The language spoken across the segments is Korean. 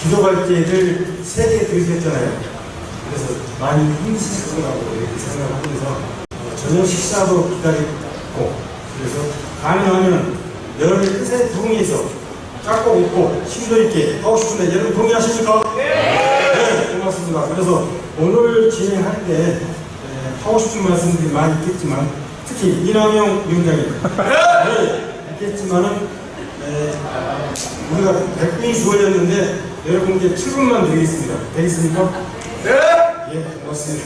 기도발제를 3개 드리셨잖아요. 그래서 많이 힘드실 거라고 이렇게 생각하면서 저녁 식사도 기다리고, 그래서 가능하면 여러분의 뜻에 동의해서 깎고 웃고 심도 있게 하고 싶은데 여러분 동의하십니까? 네, 고맙습니다. 그래서 오늘 진행할 때 하고 싶은 말씀들이 많이 있겠지만, 특히 이남용 위원장님 있겠지만은 우리가 100분이 주어졌는데 여러분께 7분만 드리겠습니다. 되겠습니까? 네! 예, 고맙습니다.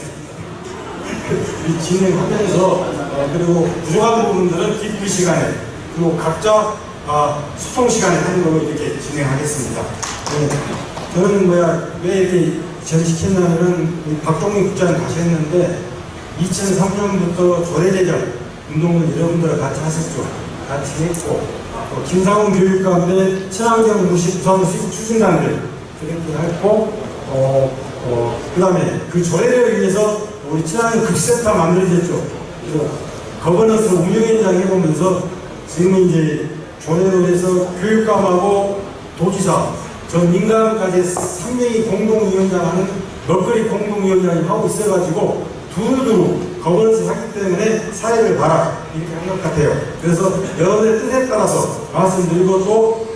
이 진행하면서 그리고 부족한 부분들은 기피 시간에, 그리고 각자 소통 시간에 하는 걸로 이렇게 진행하겠습니다. 네. 저는 왜 이렇게 전시켰냐면은 박종민 국장님 가셨는데 2003년부터 조례제정 운동을 여러분들 같이 하셨죠. 같이 했고, 김상훈 교육감의 친환경 무시 부산 수익 추진단을 했고, 그 다음에 그 조례를 위해서 우리 친환경 급식센터 만들어졌죠. 그래서 거버넌스 운영위원장 해보면서 지금 이제 조례로 해서 교육감하고 도지사, 전 민간까지 3명이 공동위원장하는 먹거리 공동위원장이 하고 있어가지고 두루두루 거버넌스 하기 때문에 사회를 봐라 이렇게 한 것 같아요. 그래서 여러분의 뜻에 따라서 말씀드리고 또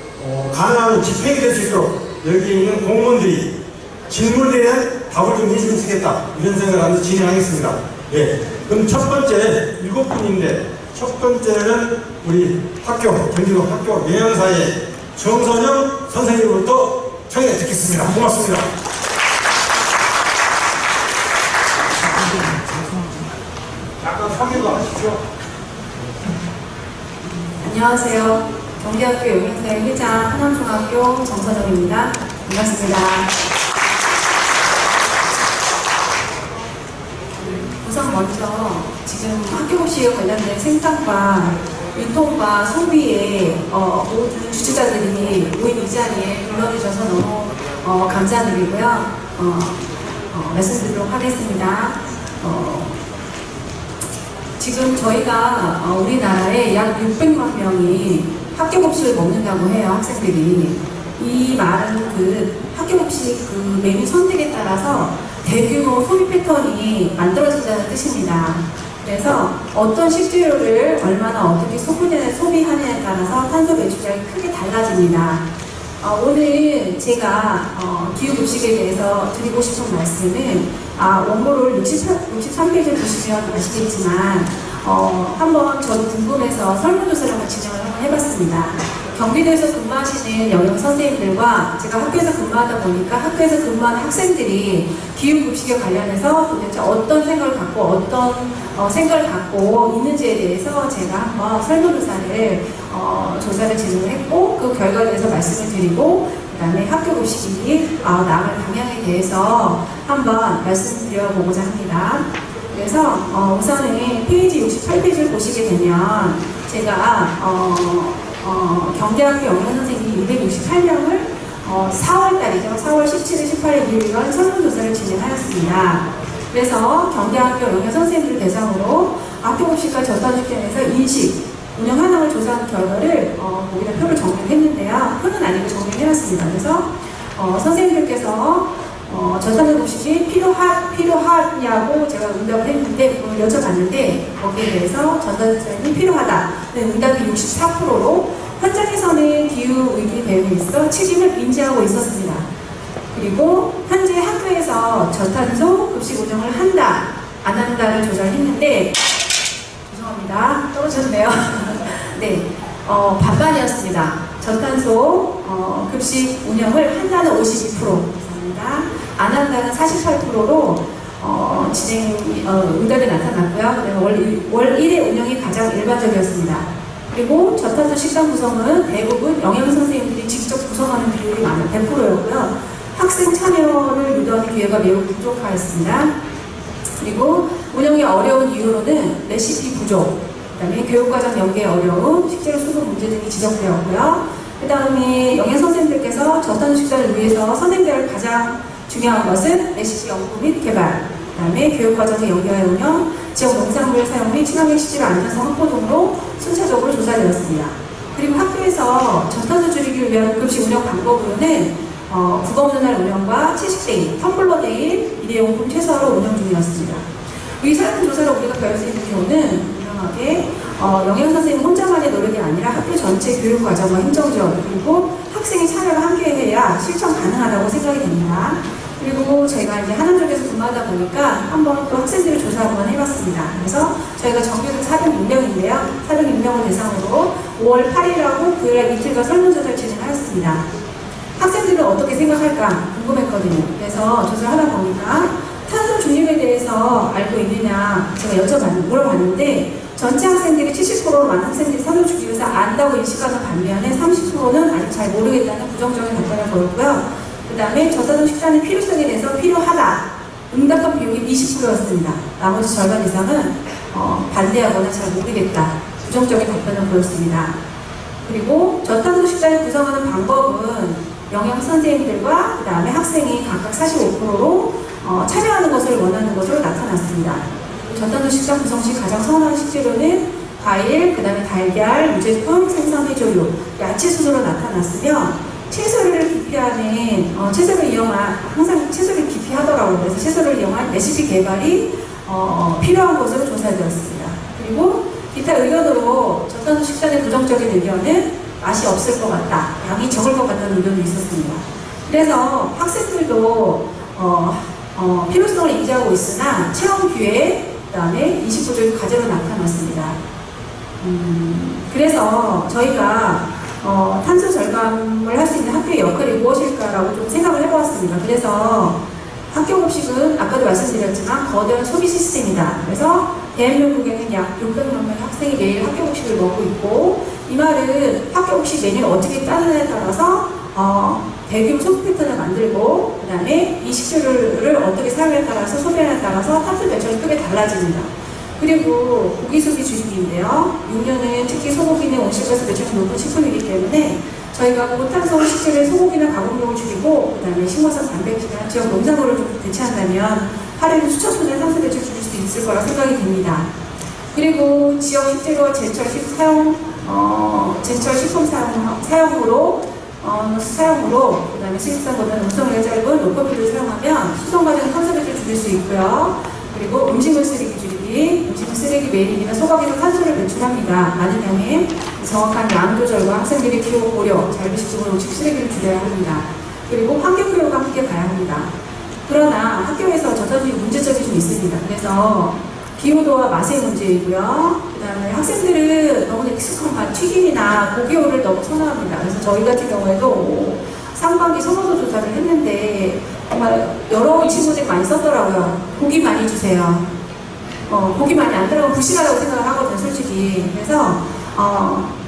가능하면 집행이 될 수 있도록 여기 있는 공무원들이 질문에 대한 답을 좀 해주면 좋겠다 이런 생각을 하면서 진행하겠습니다. 예. 그럼 첫 번째 7분인데 첫 번째는 우리 경기도 학교 영양사의 정선영 선생님으로부터 청해 듣겠습니다. 고맙습니다. 잠깐 소개도 하십시오. 안녕하세요. 경기학교 영양사회 회장 하남중학교 정선영입니다. 반갑습니다. 우선 먼저 지금 학교급식에 관련된 생산과 유통과 소비에 모든 주체자들이 모인 이 자리에 불러주셔서 너무 감사드리고요. 말씀드리도록 하겠습니다. 지금 저희가 우리나라에 약 600만 명이 학교급식을 먹는다고 해요, 학생들이. 이 말은 그 학교급식 그 메뉴 선택에 따라서 대규모 소비 패턴이 만들어진다는 뜻입니다. 그래서 어떤 식재료를 얼마나 어떻게 소비하느냐에 따라서 탄소 배출량이 크게 달라집니다. 오늘 제가 기후급식에 대해서 드리고 싶은 말씀은 원고를 63페이지를 보시면 아시겠지만 한번 저도 궁금해서 설문조사를 한번 진행을 해봤습니다. 경기도에서 근무하시는 영양선생님들과 제가 학교에서 근무하다 보니까 학교에서 근무하는 학생들이 기후급식에 관련해서 도대체 어떤 생각을 갖고 생각을 갖고 있는지에 대해서 제가 한번 설문조사를 조사를 진행을 했고 그 결과에 대해서 말씀을 드리고 그 다음에 학교급식이 나갈 방향에 대해서 한번 말씀드려보고자 합니다. 그래서 우선은 페이지 68페이지를 보시게 되면 제가 경대학교 영양선생님 268명을 4월달이죠. 4월 17일, 18일, 2일간 설문조사를 진행하였습니다. 그래서 경대학교 영양선생님들 대상으로 학교급식과 저탄식견에서 인식, 운영 현황을 조사한 결과를 거기다 표를 정리했는데요. 표는 아니고 정리해놨습니다. 그래서 선생님들께서 저탄식급식이 필요하냐고 제가 응답을 했는데 그걸 여쭤봤는데 거기에 대해서 전담선생님이 필요하다. 응답이 64%로 현장에서는 기후위기 대응에 있어 책임을 인지하고 있었습니다. 그리고 현재 학교에서 저탄소 급식 운영을 한다, 안 한다를 조사를 했는데 죄송합니다. 떨어졌네요. 네, 반반이었습니다. 저탄소 급식 운영을 한다는 52%입니다. 안 한다는 48%로 응답이 나타났고요. 월 1회 운영이 가장 일반적이었습니다. 그리고 저탄소 식단 구성은 대부분 영양선생님들이 직접 구성하는 비율이 많은 100%였고요. 학생 참여를 유도하는 기회가 매우 부족하였습니다. 그리고 운영이 어려운 이유로는 레시피 부족, 그 다음에 교육과정 연계 어려움, 식재료 수급 문제 등이 지적되었고요. 그 다음에 영양선생님들께서 저탄소 식단을 위해서 선행될 가장 중요한 것은 레시피 연구 및 개발, 그 다음에 교육과정의 연계와 운영, 지역 농산물 사용 및 친환경 식재료 안전성 확보 등으로 순차적으로 조사되었습니다. 그리고 학교에서 저탄소 줄이기를 위한 급식 운영 방법으로는 국어문화를 운영과 채식데이, 텀블러데이, 일회용품 최소화로 운영 중이었습니다. 이 설문조사로 우리가 배울 수 있는 교훈은 유명하게 영양선생님 혼자만의 노력이 아니라 학교 전체 교육과정과 행정지원 그리고 학생의 참여가 함께해야 실천 가능하다고 생각이 됩니다. 그리고 저희가 이제 하남쪽에서 근무하다 보니까 한번 또 학생들을 조사 한번 해봤습니다. 그래서 저희가 전교생 406명인데요. 406명을 대상으로 5월 8일하고 9일에 이틀간 설문조사를 진행하였습니다. 학생들은 어떻게 생각할까 궁금했거든요. 그래서 조사를 하다 보니까 탄소 중립에 대해서 알고 있느냐 제가 물어봤는데 전체 학생들이 70%만 학생들이 탄소 중립에 대해서 안다고 인식하는 반면에 30%는 아직 잘 모르겠다는 부정적인 답변을 보였고요. 그 다음에 저탄소 식단의 필요성에 대해서 필요하다. 응답한 비율이 20%였습니다. 나머지 절반 이상은 반대하거나 잘 모르겠다. 부정적인 답변을 보였습니다. 그리고 저탄소 식단을 구성하는 방법은 영양 선생님들과 그 다음에 학생이 각각 45%로 참여하는 것을 원하는 것으로 나타났습니다. 저탄소 식단 구성 시 가장 선호하는 식재료는 과일, 그 다음에 달걀, 유제품, 생선회조류, 야채 순으로 나타났으며 채소를 기피하는, 채소를 이용한, 항상 채소를 기피하더라고요. 그래서 채소를 이용한 레시피 개발이 필요한 것으로 조사되었습니다. 그리고 기타 의견으로 저탄소 식단의 부정적인 의견은 맛이 없을 것 같다, 양이 적을 것 같다는 의견도 있었습니다. 그래서 학생들도 필요성을 인지하고 있으나 체험 기회, 그 다음에 29조의 과제로 나타났습니다. 그래서 저희가 탄소 절감을 할 수 있는 학교의 역할이 무엇일까라고 좀 생각을 해보았습니다. 그래서 학교 급식은 아까도 말씀드렸지만 거대한 소비 시스템이다. 그래서 대한민국에는 약 600만 명의 학생이 매일 학교 급식을 먹고 있고 이 말은 학교 급식 메뉴를 어떻게 짜느냐에 따라서 대규모 소비 패턴을 만들고 그 다음에 이 식재료를 어떻게 사용에 따라서 소비하냐에 따라서 탄소 배출이 크게 달라집니다. 그리고 고기 소비 줄이기인데요. 육류는 특히 소고기는 온실가스 배출이 높은 식품이기 때문에 저희가 고탄소 식재료의 소고기나 가공육을 줄이고 그 다음에 식물성 단백질이나 지역 농산물을 좀 대체한다면 하루에 수천 톤의 탄소 배출 줄일 수 있을 거라 생각이 됩니다. 그리고 지역 식재료와 제철 식품 사용으로 그 다음에 수입산보다는 운송거리가 짧은 로컬푸드를 사용하면 수송 과정 탄소 배출을 줄일 수 있고요. 그리고 음식물 쓰레기 줄이기, 음식물 쓰레기 매립이나 소각에서 탄소를 배출합니다. 많은 양의 정확한 양 조절과 학생들의 기호 고려, 자율식적으로 음식 쓰레기를 줄여야 합니다. 그리고 환경교육과 함께 가야 합니다. 그러나 학교에서 저탄소의 문제점이 좀 있습니다. 그래서 기호도와 맛의 문제이고요. 그 다음에 학생들은 너무나 익숙한 튀김이나 고기요를 너무 선호합니다. 그래서 저희 같은 경우에도 상반기 선호도 조사를 했는데 정말 여러 친구들이 많이 썼더라고요. 고기 많이 주세요. 고기 많이 안 들어가면 부실하다고 생각을 하거든요, 솔직히. 그래서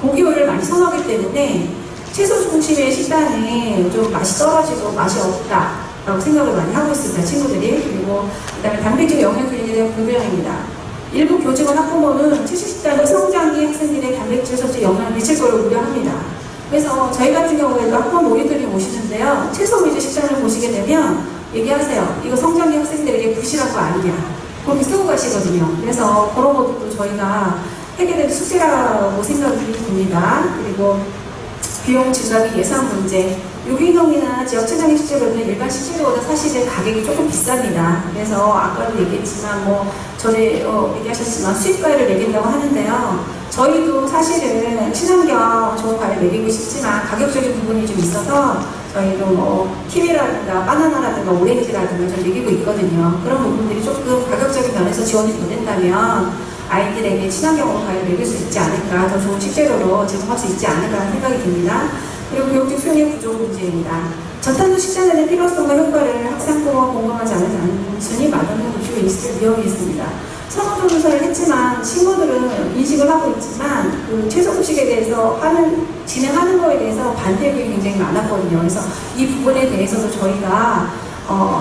고기요를 많이 선호하기 때문에 채소 중심의 식단이 좀 맛이 떨어지고 맛이 없다라고 생각을 많이 하고 있습니다, 친구들이. 그리고 그다음에 단백질 영양균형에 대한 불균형입니다. 일부 교직원 학부모는 채식 식단이 성장기 학생들의 단백질 섭취에 영향을 미칠 것을 우려합니다. 그래서 저희 같은 경우에도 학부모 모니터링 오시는데요. 채소 위주 식단을 보시게 되면 얘기하세요. 이거 성장기 학생들에게 부실한 거 아니냐. 그렇게 쓰고 가시거든요. 그래서 그런 것도 저희가 해결될 숙제라고 생각이 듭니다. 그리고 비용 증가비 예산 문제. 유기농이나 지역체장의 식재료는 일반 식재료보다 사실은 가격이 조금 비쌉니다. 그래서 아까도 얘기했지만 전에 얘기하셨지만 수입과일을 매긴다고 하는데요. 저희도 사실은 친환경 좋은 과일 매기고 싶지만 가격적인 부분이 좀 있어서 저희도 키위라든가 바나나라든가 오렌지라든가 좀 매기고 있거든요. 그런 부분들이 조금 가격적인 면에서 지원이 더 된다면 아이들에게 친환경으로 과일 매길 수 있지 않을까, 더 좋은 식재료로 제공할 수 있지 않을까 하는 생각이 듭니다. 그리고 교육적 수용의 부족 문제입니다. 저탄소 식단의 필요성과 효과를 학생부모가 공감하지 않은 단순히 맛없는 급식을 인식할 위험이 있습니다. 설문조사를 했지만 친구들은 인식을 하고 있지만 그 최저급식에 대해서 진행하는 거에 대해서 반대 의견이 굉장히 많았거든요. 그래서 이 부분에 대해서도 저희가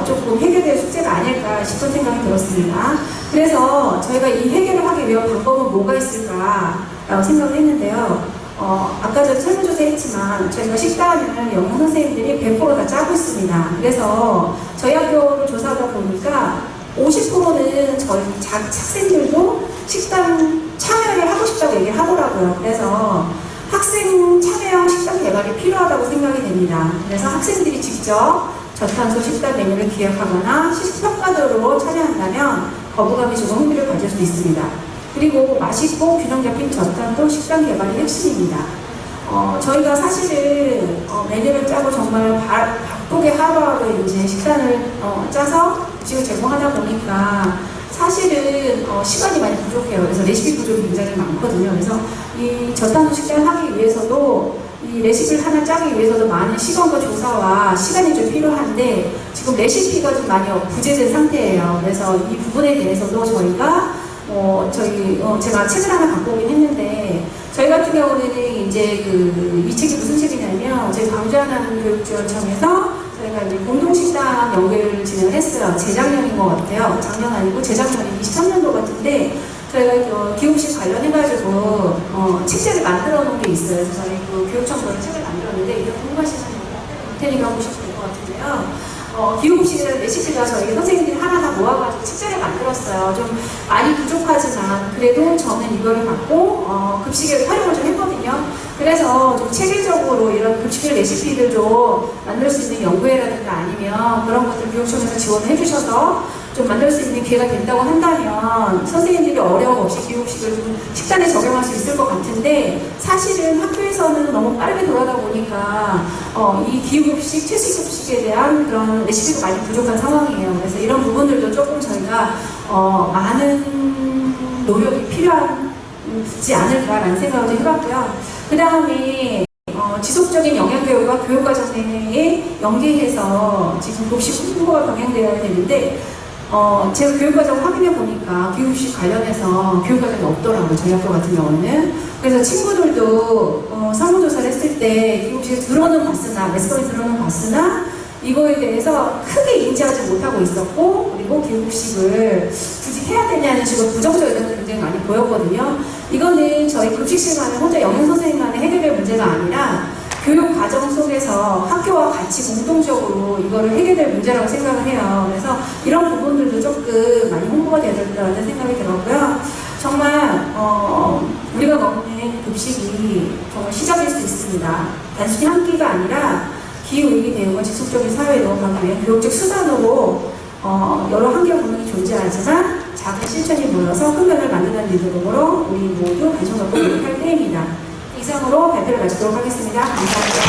조금 해결될 숙제가 아닐까 싶은 생각이 들었습니다. 그래서 저희가 이 해결을 하기 위한 방법은 뭐가 있을까라고 생각을 했는데요. 아까 전에 설문조사 했지만 저희가 식단을 영양 선생님들이 100% 다 짜고 있습니다. 그래서 저희 학교를 조사하다 보니까 50%는 저희 학생들도 식단 참여를 하고 싶다고 얘기를 하더라고요. 그래서 학생 참여형 식단 개발이 필요하다고 생각이 됩니다. 그래서 학생들이 직접 저탄소 식단 메뉴를 기획하거나 식평가도로 참여한다면 거부감이 조금 흥미를 가질 수 있습니다. 그리고 맛있고 균형 잡힌 저탄소 식단 개발이 핵심입니다. 저희가 사실은 메뉴를 짜고 정말 바쁘게 하루하루 이제 식단을 짜서 음식을 제공하다 보니까 사실은 시간이 많이 부족해요. 그래서 레시피 부족이 굉장히 많거든요. 그래서 이 저탄소 식단을 하기 위해서도 이 레시피를 하나 짜기 위해서도 많은 시간과 조사와 시간이 좀 필요한데 지금 레시피가 좀 많이 부재된 상태예요. 그래서 이 부분에 대해서도 저희가 제가 책을 하나 갖고 오긴 했는데 저희 같은 경우는 이제 이 책이 무슨 책이냐면 저희 광주하남교육지원청에서 저희가 이제 공동식당 연구를 진행을 했어요. 재작년인 것 같아요. 작년 아니고 재작년이 23년도 같은데 저희가 기업식 관련해가지고 책자를 만들어 놓은 게 있어요. 그래서 저희 교육청으로 책을 만들었는데 이거 궁금하시는 분들 테니까 보시면 될 것 같은데요. 기후급식이라는 레시피가 저희 선생님들이 하나 모아가지고 책자를 만들었어요. 좀 많이 부족하지만 그래도 저는 이거를 갖고 급식에 활용을 좀 했거든요. 그래서 좀 체계적으로 이런 급식 레시피를 좀 만들 수 있는 연구회라든가 아니면 그런 것들 교육청에서 지원을 해주셔서 좀 만들 수 있는 기회가 된다고 한다면 선생님들이 어려움 없이 기후급식을 좀 식단에 적용할 수 있을 것 같은데 사실은 학교에서는 너무 빠르게 돌아다 보니까 이 기후급식, 채식급식에 대한 그런 레시피가 많이 부족한 상황이에요. 그래서 이런 부분들도 조금 저희가 많은 노력이 필요하지 않을까라는 생각을 좀 해봤고요. 그 다음에 지속적인 영양교육과 교육과정 내에 연계해서 지금 급식 홍보가 병행되어야 되는데 제가 교육과정을 확인해 보니까 기후급식 관련해서 교육과정이 없더라고요. 저희 학교 같은 경우는. 그래서 친구들도 설문조사를 했을 때 기후급식을 들어는 봤으나 매스컴에 들어는 봤으나 이거에 대해서 크게 인지하지 못하고 있었고 그리고 기후급식을 굳이 해야 되냐는 식으로 부정적인 의견을 굉장히 많이 보였거든요. 이거는 저희 급식실만의 혼자 영양선생님만의 해결될 문제가 아니라 교육 과정 속에서 학교와 같이 공동적으로 이거를 해결될 문제라고 생각을 해요. 그래서 이런 부분들도 조금 많이 홍보가 되어야 된다는 생각이 들었고요. 정말 우리가 먹는 급식이 정말 시작일 수 있습니다. 단순히 한 끼가 아니라 기후위기 대응과 지속적인 사회로 가기 위해 교육적 수단으로 여러 환경 분명히 존재하지만 작은 실천이 모여서 큰 변화를 만든다는 믿음으로 우리 모두 관심 갖고 노력할 때입니다. 이상으로 발표를 마치도록 하겠습니다. 감사합니다.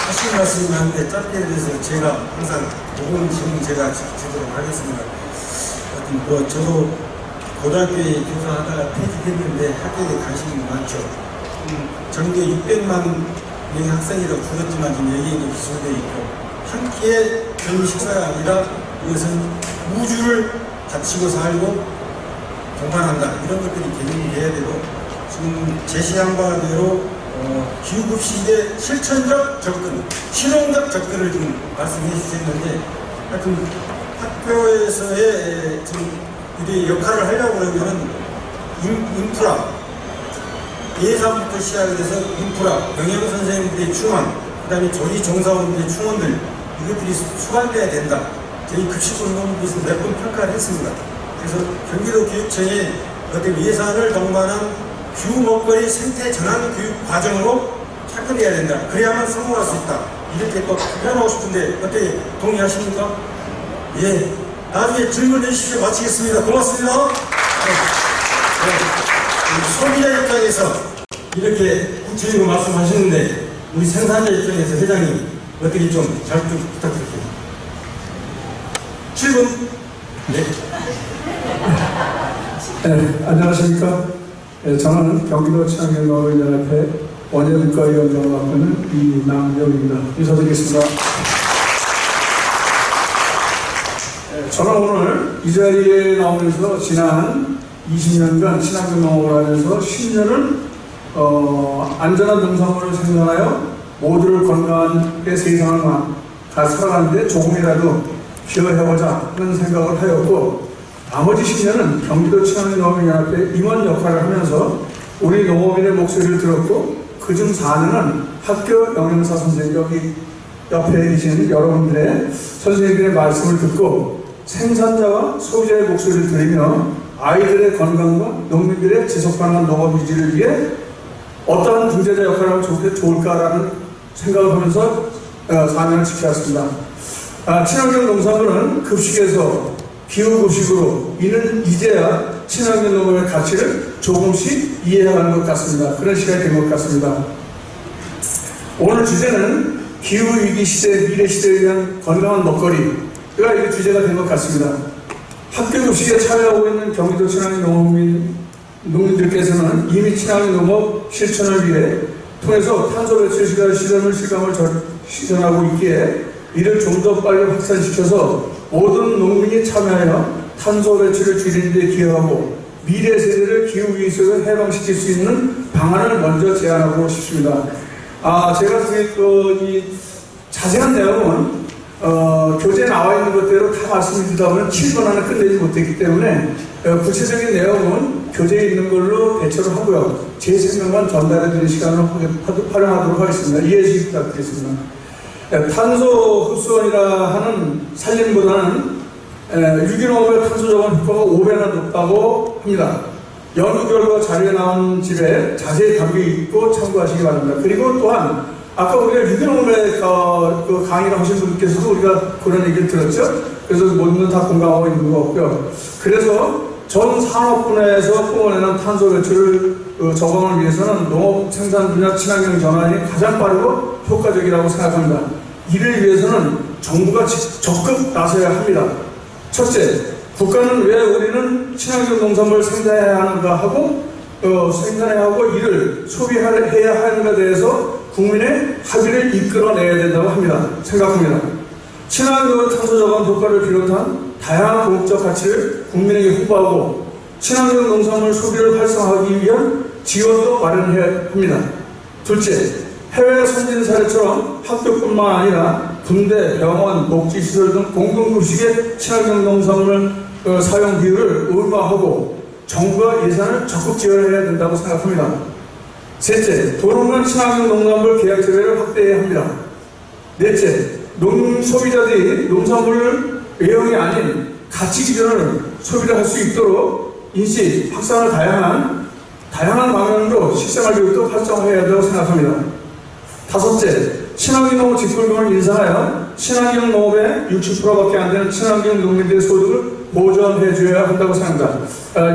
하신 말씀이 많은데 짧게 해서 제가 항상 모든 질문 제가 드리도록 하겠습니다. 하여튼 저도 고등학교에 교사하다가 퇴직했는데 학교에 관심이 많죠. 전국에 600만 명의 학생이라고 줄었지만 지금 여기에 기술되어 있고 한 끼의 점심 식사가 아니라 이것은 우주를 바치고 살고 동반한다. 이런 것들이 개념이 돼야 되고 지금 제시한 바대로 기후급식의 실천적 접근, 실용적 접근을 지금 말씀해 주셨는데 하여튼 학교에서의 지금 우리 역할을 하려고 그러면은 인프라, 예산부터 시작해서 인프라, 영양선생님들의 충원, 그 다음에 조리 종사원들의 충원들 이것들이 수반돼야 된다. 저희 급식운동부에서 몇 번 평가를 했습니다. 그래서 경기도 교육청이 어떤 예산을 동반한 규 먹거리 생태 전환 교육 과정으로 접근해야 된다. 그래야만 성공할 수 있다. 이렇게 또 표현하고 싶은데 어떻게 동의하십니까? 예. 나중에 질문해 주십시오. 마치겠습니다. 고맙습니다. 소비자 입장에서 이렇게 구체적으로 말씀하시는데 우리 생산자 입장에서 회장님 어떻게 좀 잘 부탁드릴게요. 7분. 네. 네, 안녕하십니까. 네, 저는 경기도 친환경노동연합회 원예국가위원장을 맡고 있는 이남영입니다. 인사드리겠습니다. 네, 저는 오늘 이 자리에 나오면서 지난 20년간 친환경농업을 하면서 10년을 안전한 농산물을 생산하여 모두를 건강하게 세상을 다 살아가는데 조금이라도 기여해보자 하는 생각을 하였고 나머지 10년은 경기도 친환경농업연합회 임원 역할을 하면서 우리 농업인의 목소리를 들었고 그중 4년은 학교 영양사 선생님 여기 옆에 계신 여러분들의 선생님들의 말씀을 듣고 생산자와 소비자의 목소리를 들으며 아이들의 건강과 농민들의 지속가능한 농업 유지를 위해 어떠한 중재자 역할을 하면 좋을까라는 생각을 하면서 4년을 지켜왔습니다. 친환경 농산물은 급식에서 기후급식으로 이는 이제야 친환경 농업의 가치를 조금씩 이해하는 것 같습니다. 그런 시간이 된 것 같습니다. 오늘 주제는 기후위기 시대, 미래 시대에 대한 건강한 먹거리가 이 주제가 된 것 같습니다. 학교 급식에 참여하고 있는 경기도 친환경 농민들께서는 이미 친환경 농업 실천을 위해 통해서 탄소 배출 실험을 실현하고 있기에 이를 좀 더 빨리 확산시켜서 모든 농민이 참여하여 탄소 배출을 줄이는 데 기여하고 미래 세대를 기후위기 속에서 해방시킬 수 있는 방안을 먼저 제안하고 싶습니다. 제가 이 자세한 내용은 교재에 나와 있는 것대로 다 말씀드리다 보면 7분 안에 끝내지 못했기 때문에 구체적인 내용은 교재에 있는 걸로 대처를 하고요. 제 생각만 전달해 드리는 시간을 활용하도록 하겠습니다. 이해해 주시기 부탁드리겠습니다. 탄소 흡수원이라 하는 산림보다는 유기농업의 탄소 저감 효과가 5배나 높다고 합니다. 연구 결과 자료에 나온 집에 자세히 담겨 있고 참고하시기 바랍니다. 그리고 또한 아까 우리가 유기농업의 그 강의를 하신 분께서도 우리가 그런 얘기를 들었죠. 그래서 모든 건 다 공감하고 있는 것 같고요. 그래서 전 산업분야에서 뿜어내는 탄소 배출을 저감을 위해서는 농업 생산 분야 친환경 전환이 가장 빠르고 효과적이라고 생각합니다. 이를 위해서는 정부가 적극 나서야 합니다. 첫째, 국가는 왜 우리는 친환경 농산물을 생산해야 하는가 하고 생산해야 하고 이를 소비해야 하는가에 대해서 국민의 합의를 이끌어내야 된다고 생각합니다. 친환경 탄소 저감 효과를 비롯한 다양한 공익적 가치를 국민에게 홍보하고 친환경 농산물 소비를 활성화하기 위한 지원도 마련해야 합니다. 둘째, 해외 선진 사례처럼 학교뿐만 아니라 군대, 병원, 복지시설 등 공동급식의 친환경 농산물 사용 비율을 의무화하고 정부가 예산을 적극 지원해야 된다고 생각합니다. 셋째, 돈 없는 친환경 농산물 계약 제외를 확대해야 합니다. 넷째, 소비자들이 농산물을 외형이 아닌 가치 기준을 소비를 할 수 있도록 인식, 확산을 다양한 방향으로 식생활 교육도 활성화해야 한다고 생각합니다. 다섯째, 친환경 농업 직불금을 인상하여 친환경 농업의 60%밖에 안 되는 친환경 농민들의 소득을 보전해줘야 한다고 생각합니다.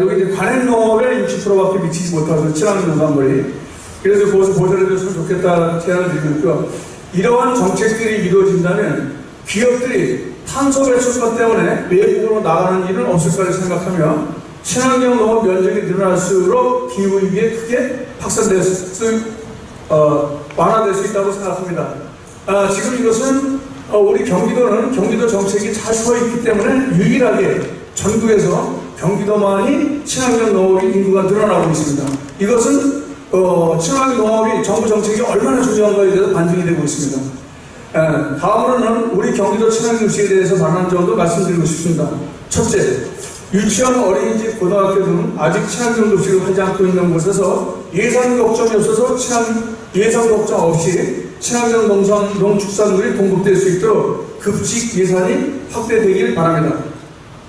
여기 이제 관행 농업의 60%밖에 미치지 못해서 친환경 농산물이 그래서 그것을 보전해줬으면 좋겠다 제안을 드리고 있고요. 이러한 정책들이 이루어진다면 기업들이 탄소 배출권 때문에 외국으로 나가는 일은 없을 거라고 생각하며 친환경 농업 면적이 늘어날수록 기후위기에 크게 완화될 수 있다고 생각합니다. 지금 이것은 우리 경기도 정책이 잘 서 있기 때문에 유일하게 전국에서 경기도만이 친환경 농업인 인구가 늘어나고 있습니다. 이것은 친환경 농업이 정부 정책이 얼마나 중요한가에 대해서 반증이 되고 있습니다. 다음으로는 우리 경기도 친환경 시에 대해서 반한 점도 말씀드리고 싶습니다. 첫째, 유치원, 어린이집, 고등학교 등 아직 친환경 급식을 하지 않고 있는 곳에서 예산 걱정이 없어서 예산 걱정 없이 친환경 농축산물이 공급될 수 있도록 급식 예산이 확대되길 바랍니다.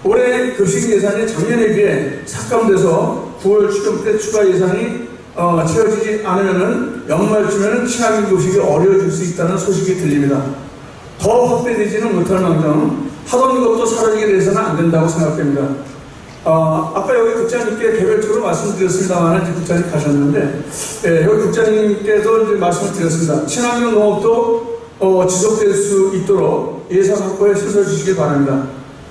올해 급식 예산이 작년에 비해 삭감돼서 9월 추경 때 추가 예산이 채워지지 않으면 연말쯤에는 친환경 급식이 어려워질 수 있다는 소식이 들립니다. 더 확대되지는 못할 망정 하던 것도 사라지게 돼서는 안 된다고 생각됩니다. 아까 여기 국장님께 개별적으로 말씀드렸습니다만 국장님 가셨는데 여기 국장님께도 이제 말씀을 드렸습니다. 친환경 농업도 지속될 수 있도록 예산 확보에 실서 주시기 바랍니다.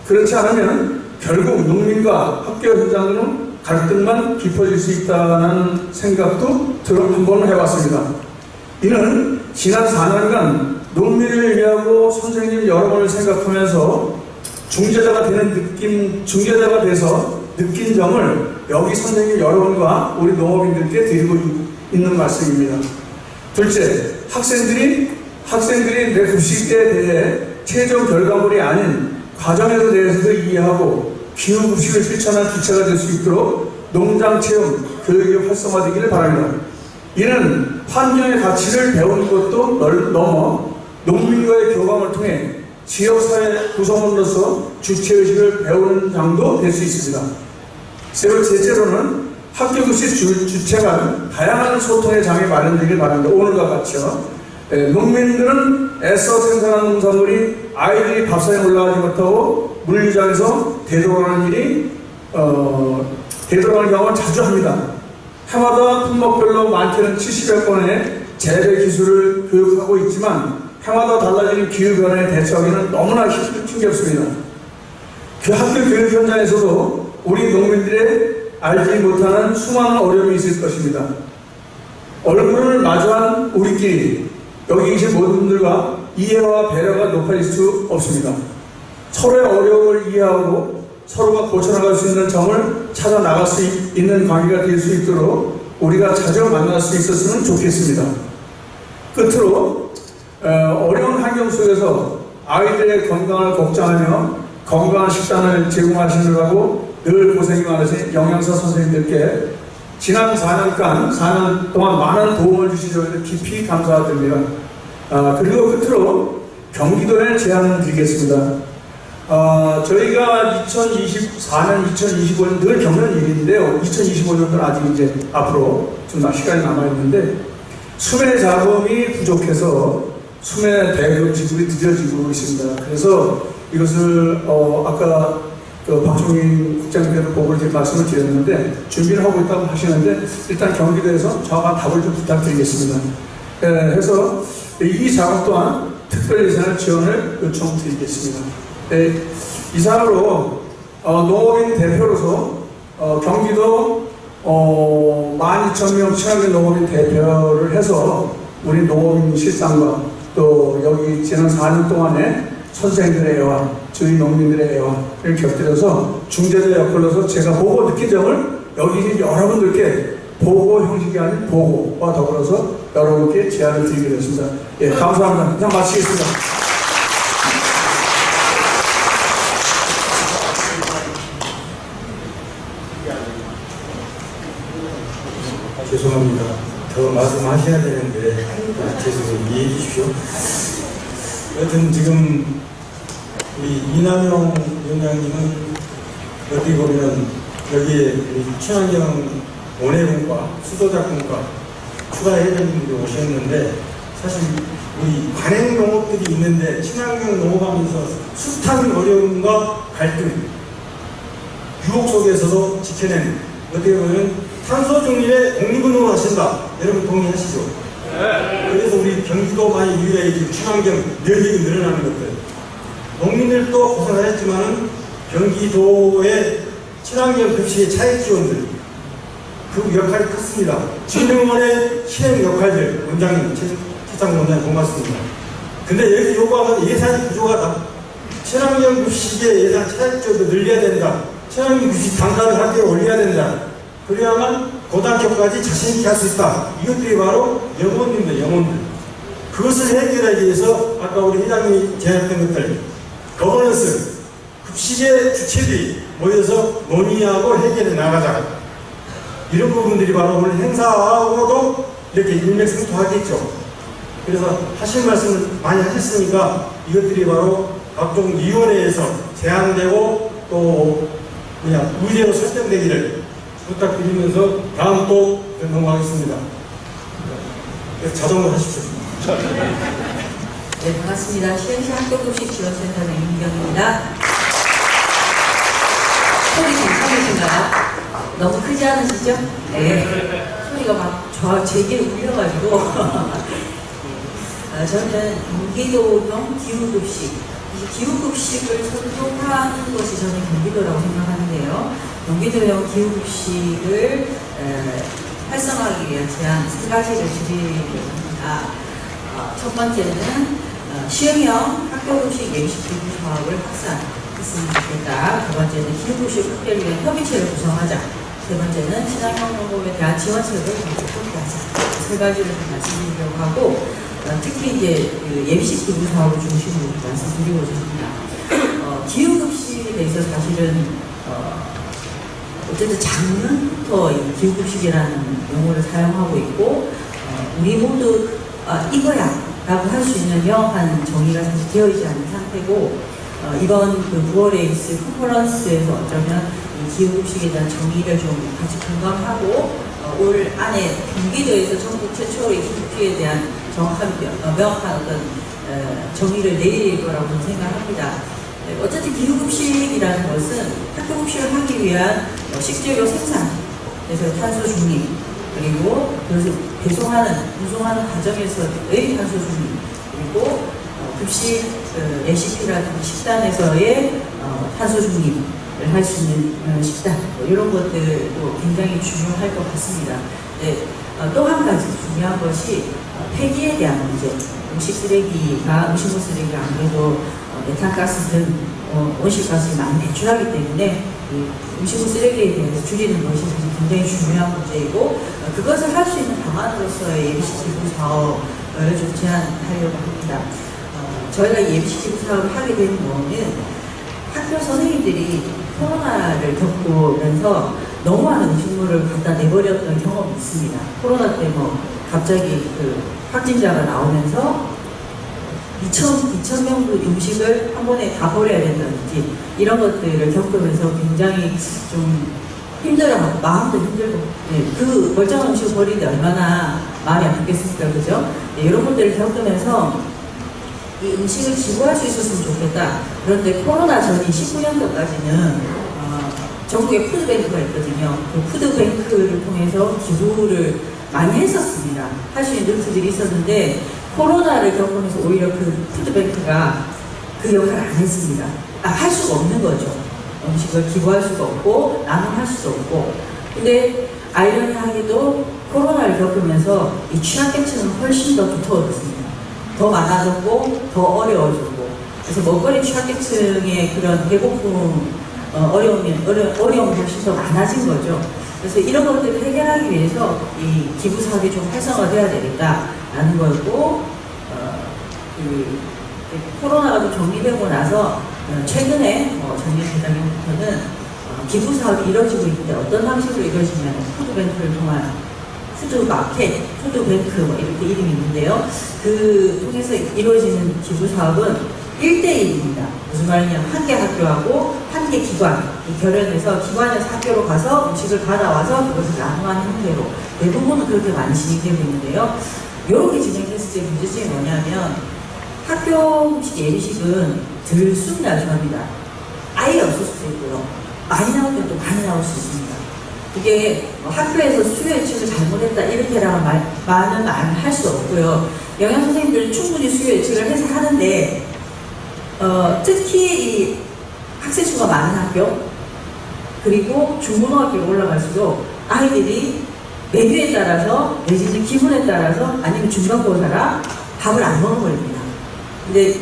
그렇지 않으면 결국 농민과 학교 현장은 갈등만 깊어질 수 있다는 생각도 한번 해봤습니다. 이는 지난 4년간 농민을 위하고 선생님 여러 번을 생각하면서 중재자가 돼서 느낀 점을 여기 선생님 여러분과 우리 농업인들께 드리고 있는 말씀입니다. 둘째, 학생들이 내 급식에 대해 최종 결과물이 아닌 과정에 대해서도 이해하고 기후급식을 실천한 주체가 될 수 있도록 농장 체험 교육이 활성화되기를 바랍니다. 이는 환경의 가치를 배우는 것도 넘어 농민과의 교감을 통해 지역사회 구성원으로서 주체의식을 배우는 장도 될 수 있습니다. 제재로는 학교급식 주체 간 다양한 소통의 장이 마련되길 바랍니다. 오늘과 같이요. 농민들은 애써 생산한 농산물이 아이들이 밥상에 올라가지 못하고 물류장에서 되돌아가는 경우를 자주 합니다. 해마다 품목별로 많게는 70여 건의 재배 기술을 교육하고 있지만 해마다 달라지는 기후변화에 대처하기는 너무나 힘겹습니다. 그 학교 교육 현장에서도 우리 농민들의 알지 못하는 수많은 어려움이 있을 것입니다. 얼굴을 마주한 우리끼리 여기 계신 모든 분들과 이해와 배려가 높아질 수 없습니다. 서로의 어려움을 이해하고 서로가 고쳐나갈 수 있는 점을 찾아 나갈 수 있는 관계가 될 수 있도록 우리가 자주 만날 수 있었으면 좋겠습니다. 끝으로 어려운 환경 속에서 아이들의 건강을 걱정하며 건강한 식단을 제공하시느라고 늘 고생이 많으신 영양사 선생님들께 지난 4년 동안 많은 도움을 주신 점에 깊이 감사드립니다. 그리고 끝으로 경기도에 제안을 드리겠습니다. 저희가 2024년, 2025년 늘 겪는 일인데요. 2025년도는 아직 이제 앞으로 좀 시간이 남아있는데 수매 자금이 부족해서 수매 대금 지급이 늦어지고 있습니다. 그래서 이것을 아까 박종인 국장님께서 보고를 이렇게 말씀을 드렸는데 준비를 하고 있다고 하시는데 일단 경기도에서 정확한 답을 좀 부탁드리겠습니다. 해서 이 작업 또한 특별 예산을 지원을 요청드리겠습니다. 이상으로 농업인 대표로서 경기도 12,000명 친환경 농업인 대표를 해서 우리 농업인 실상과 또 여기 지난 4년 동안의 선생님들의 애와 저희 농민들의 애와를 곁들여서 중재자 역할로서 제가 보고 느낀 점을 여기 여러분들께 보고 형식이 아닌 보고와 더불어서 여러분께 제안을 드리게 됐습니다. 예, 감사합니다. 이상 마치겠습니다. 죄송합니다. 더 말씀하셔야 되는데 죄송해요. 이해해 주십시오. 여튼 지금 우리 이남용 위원장님은 어떻게 보면 여기에 우리 친환경 원예분과 수도작품과 추가회장님들이 오셨는데 사실 우리 관행 농업들이 있는데 친환경 농업하면서 숱한 어려움과 갈등, 유혹 속에서도 지켜낸 어떻게 보면 탄소 중립에 독립운동을 하신다. 여러분 동의하시죠? 네. 그래서 우리 경기도만이 유일하게 지금 친환경 면적이 늘어나는 것들. 농민들도 고생하셨지만은 경기도의 친환경 급식의 차액 지원들 그 역할이 컸습니다. 진흥원의 실행 역할들 원장님, 최창 원장님 고맙습니다. 근데 여기서 요구하는 예산이 부족하다. 친환경 급식의 예산 차액 지원도 늘려야 된다. 친환경 급식 단가를 학교에 올려야 된다. 그래야만 고등학교까지 자신있게 할 수 있다. 이것들이 바로 영혼입니다. 영혼들. 그것을 해결하기 위해서 아까 우리 회장님이 제안했던 것들 거버넌스, 급식의 주체들이 모여서 논의하고 해결해 나가자. 이런 부분들이 바로 오늘 행사하고도 이렇게 일맥상통하겠죠. 그래서 하실 말씀을 많이 하셨으니까 이것들이 바로 각종 위원회에서 제안되고 또 그냥 의제로 설정되기를 부탁드리면서 다음 또 넘어가겠습니다. 자동으로 하십시오. 네, 반갑습니다. 시흥시 학교급식 지원센터의 임경입니다. 소리 괜찮으신가요? 너무 크지 않으시죠? 네. 소리가 막 제게 울려가지고. 저는 경기도형 기후급식, 기후급식을 선도하는 것이 저는 경기도라고 생각하는데요. 경기도형 기후급식을 활성화하기 위한 제안 3가지를 드립니다. 첫 번째는 시흥형 학교급식 예비식 기후 사업을 확산했으면 좋겠다. 두 번째는 기후급식 확대를 위한 협의체를 구성하자. 세 번째는 친환경 농업에 대한 지원책을 확대하자. 3가지를 말씀드리려고 하고 특히 이제 그 예비식 기후 사업을 중심으로 말씀드리고자 합니다. 기후급식에 대해서 사실은 어쨌든 작년부터 이 기후급식이라는 용어를 사용하고 있고 우리 모두 이거야 라고 할 수 있는 명확한 정의가 사실 되어 있지 않은 상태고 이번 그 9월에 있을 컨퍼런스에서 어쩌면 이 기후급식에 대한 정의를 좀 같이 공감하고 올 안에 경기도에서 전국 최초의 기후급식에 대한 정확한 명확한 어떤 정의를 내릴 거라고 저는 생각합니다. 어쨌든 기후급식이라는 것은 학교급식을 하기 위한 식재료 생산, 그래서 탄소 중립, 그리고 그것을 배송하는, 운송하는 과정에서의 탄소 중립, 그리고 급식 레시피라든지 식단에서의 탄소 중립을 할 수 있는 식단, 이런 것들도 굉장히 중요할 것 같습니다. 네, 또 한 가지 중요한 것이 폐기에 대한 문제. 음식물 쓰레기가 아무래도 메탄가스 등 온실가스를 많이 배출하기 때문에 음식물 쓰레기에 대해서 줄이는 것이 굉장히 중요한 문제이고, 그것을 할 수 있는 방안으로서의 예비식 기부 사업을 좀 제안하려고 합니다. 저희가 예비식 기부 사업을 하게 된 거는 학교 선생님들이 코로나를 겪으면서 너무 많은 음식물을 갖다 내버렸던 경험이 있습니다. 코로나 때 갑자기 확진자가 나오면서 2,000명도 음식을 한 번에 다 버려야 된다든지 이런 것들을 겪으면서 굉장히 좀 힘들어하고 마음도 힘들고, 네, 그 멀쩡한 음식을 버리는데 얼마나 마음이 아프겠습니까, 그죠? 네, 이런 것들을 겪으면서 이 음식을 기부할 수 있었으면 좋겠다. 그런데 코로나 전인 19년도까지는 전국에 푸드뱅크가 있거든요. 그 푸드뱅크를 통해서 기부를 많이 했었습니다. 할 수 있는 루트들이 있었는데 코로나를 겪으면서 오히려 그 푸드뱅크가 그 역할을 안 했습니다. 할 수가 없는 거죠. 음식을 기부할 수가 없고 나눔할 수도 없고. 근데 아이러니하게도 코로나를 겪으면서 이 취약계층은 훨씬 더 두터워졌습니다. 더 많아졌고 더 어려워졌고, 그래서 먹거리 취약계층의 그런 배고픔 어려움이 훨씬 더 많아진 거죠. 그래서 이런 것들을 해결하기 위해서 이 기부 사업이 좀 활성화돼야 되겠다라는 거고, 코로나가 좀 정리되고 나서 최근에 작년 재작년부터는 기부 사업이 이루어지고 있는데 어떤 방식으로 이루어지냐면 푸드뱅크를 통한 푸드마켓, 푸드뱅크 이렇게 이름이 있는데요. 그 통해서 이루어지는 기부 사업은 1대1입니다. 무슨 말이냐면 한 개 학교하고 한 개 기관, 결연해서 기관에서 학교로 가서 음식을 받아와서 그것을 나눔하는 형태로 대부분은 그렇게 많이 진행되고 있는데요. 이렇게 진행됐을 때 문제점이 뭐냐면 학교 음식 예비식은 들쑥날쑥합니다. 아예 없을 수도 있고요. 많이 나올 때도 많이 나올 수 있습니다. 이게 학교에서 수요 예측을 잘못했다 이렇게라는 말은 할 수 없고요. 영양선생님들은 충분히 수요 예측을 해서 하는데 특히 이 학생 수가 많은 학교, 그리고 중고등학교로 올라갈수록 아이들이 메뉴에 따라서 내지는 기분에 따라서 아니면 중간고사라 밥을 안 먹어버립니다. 근데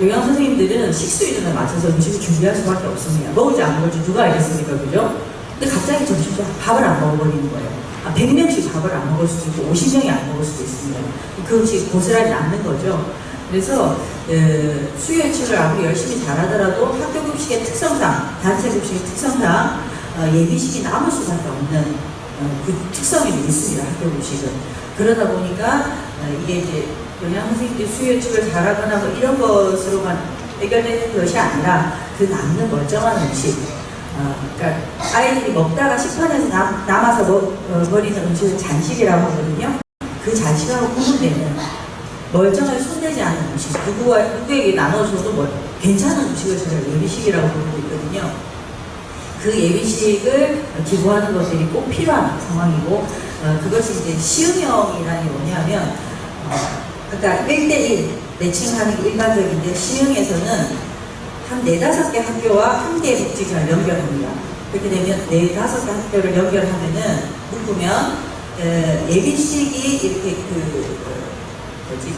영양선생님들은 식수 이름에 맞춰서 음식을 준비할 수밖에 없습니다. 먹을지 안 먹을지 누가 알겠습니까, 그죠? 근데 갑자기 점심때 밥을 안 먹어버리는 거예요. 100명씩 밥을 안 먹을 수도 있고 50명이 안 먹을 수도 있습니다. 그 음식이 고스란히 남는 거죠. 그래서 수요 예측을 아무리 열심히 잘하더라도 학교 급식의 특성상, 단체 급식의 특성상 예비식이 남을 수밖에 없는 그 특성이 있습니다. 학교 급식은. 그러다 보니까 이게 이제 영양선생님들이 수요 예측을 잘하거나 뭐 이런 것으로만 해결되는 것이 아니라 그 남는 멀쩡한 음식, 그러니까 아이들이 먹다가 식판에서 남아서 버리는 음식을 잔식이라고 하거든요. 그 잔식하고 구분되는 멀쩡하게 손대지 않는 음식, 누구에게 나눠줘도 괜찮은 음식을 저희가 예비식이라고 부르고 있거든요. 그 예비식을 기부하는 것들이 꼭 필요한 상황이고, 그것이 이제 시흥형이라는 게 뭐냐면, 그러니까 1대1 매칭하는 게 일반적인데, 시흥에서는 한 4-5개 학교와 한 개의 복지관을 연결합니다. 그렇게 되면 4-5개 학교를 연결하면은, 묶으면, 예비식이 이렇게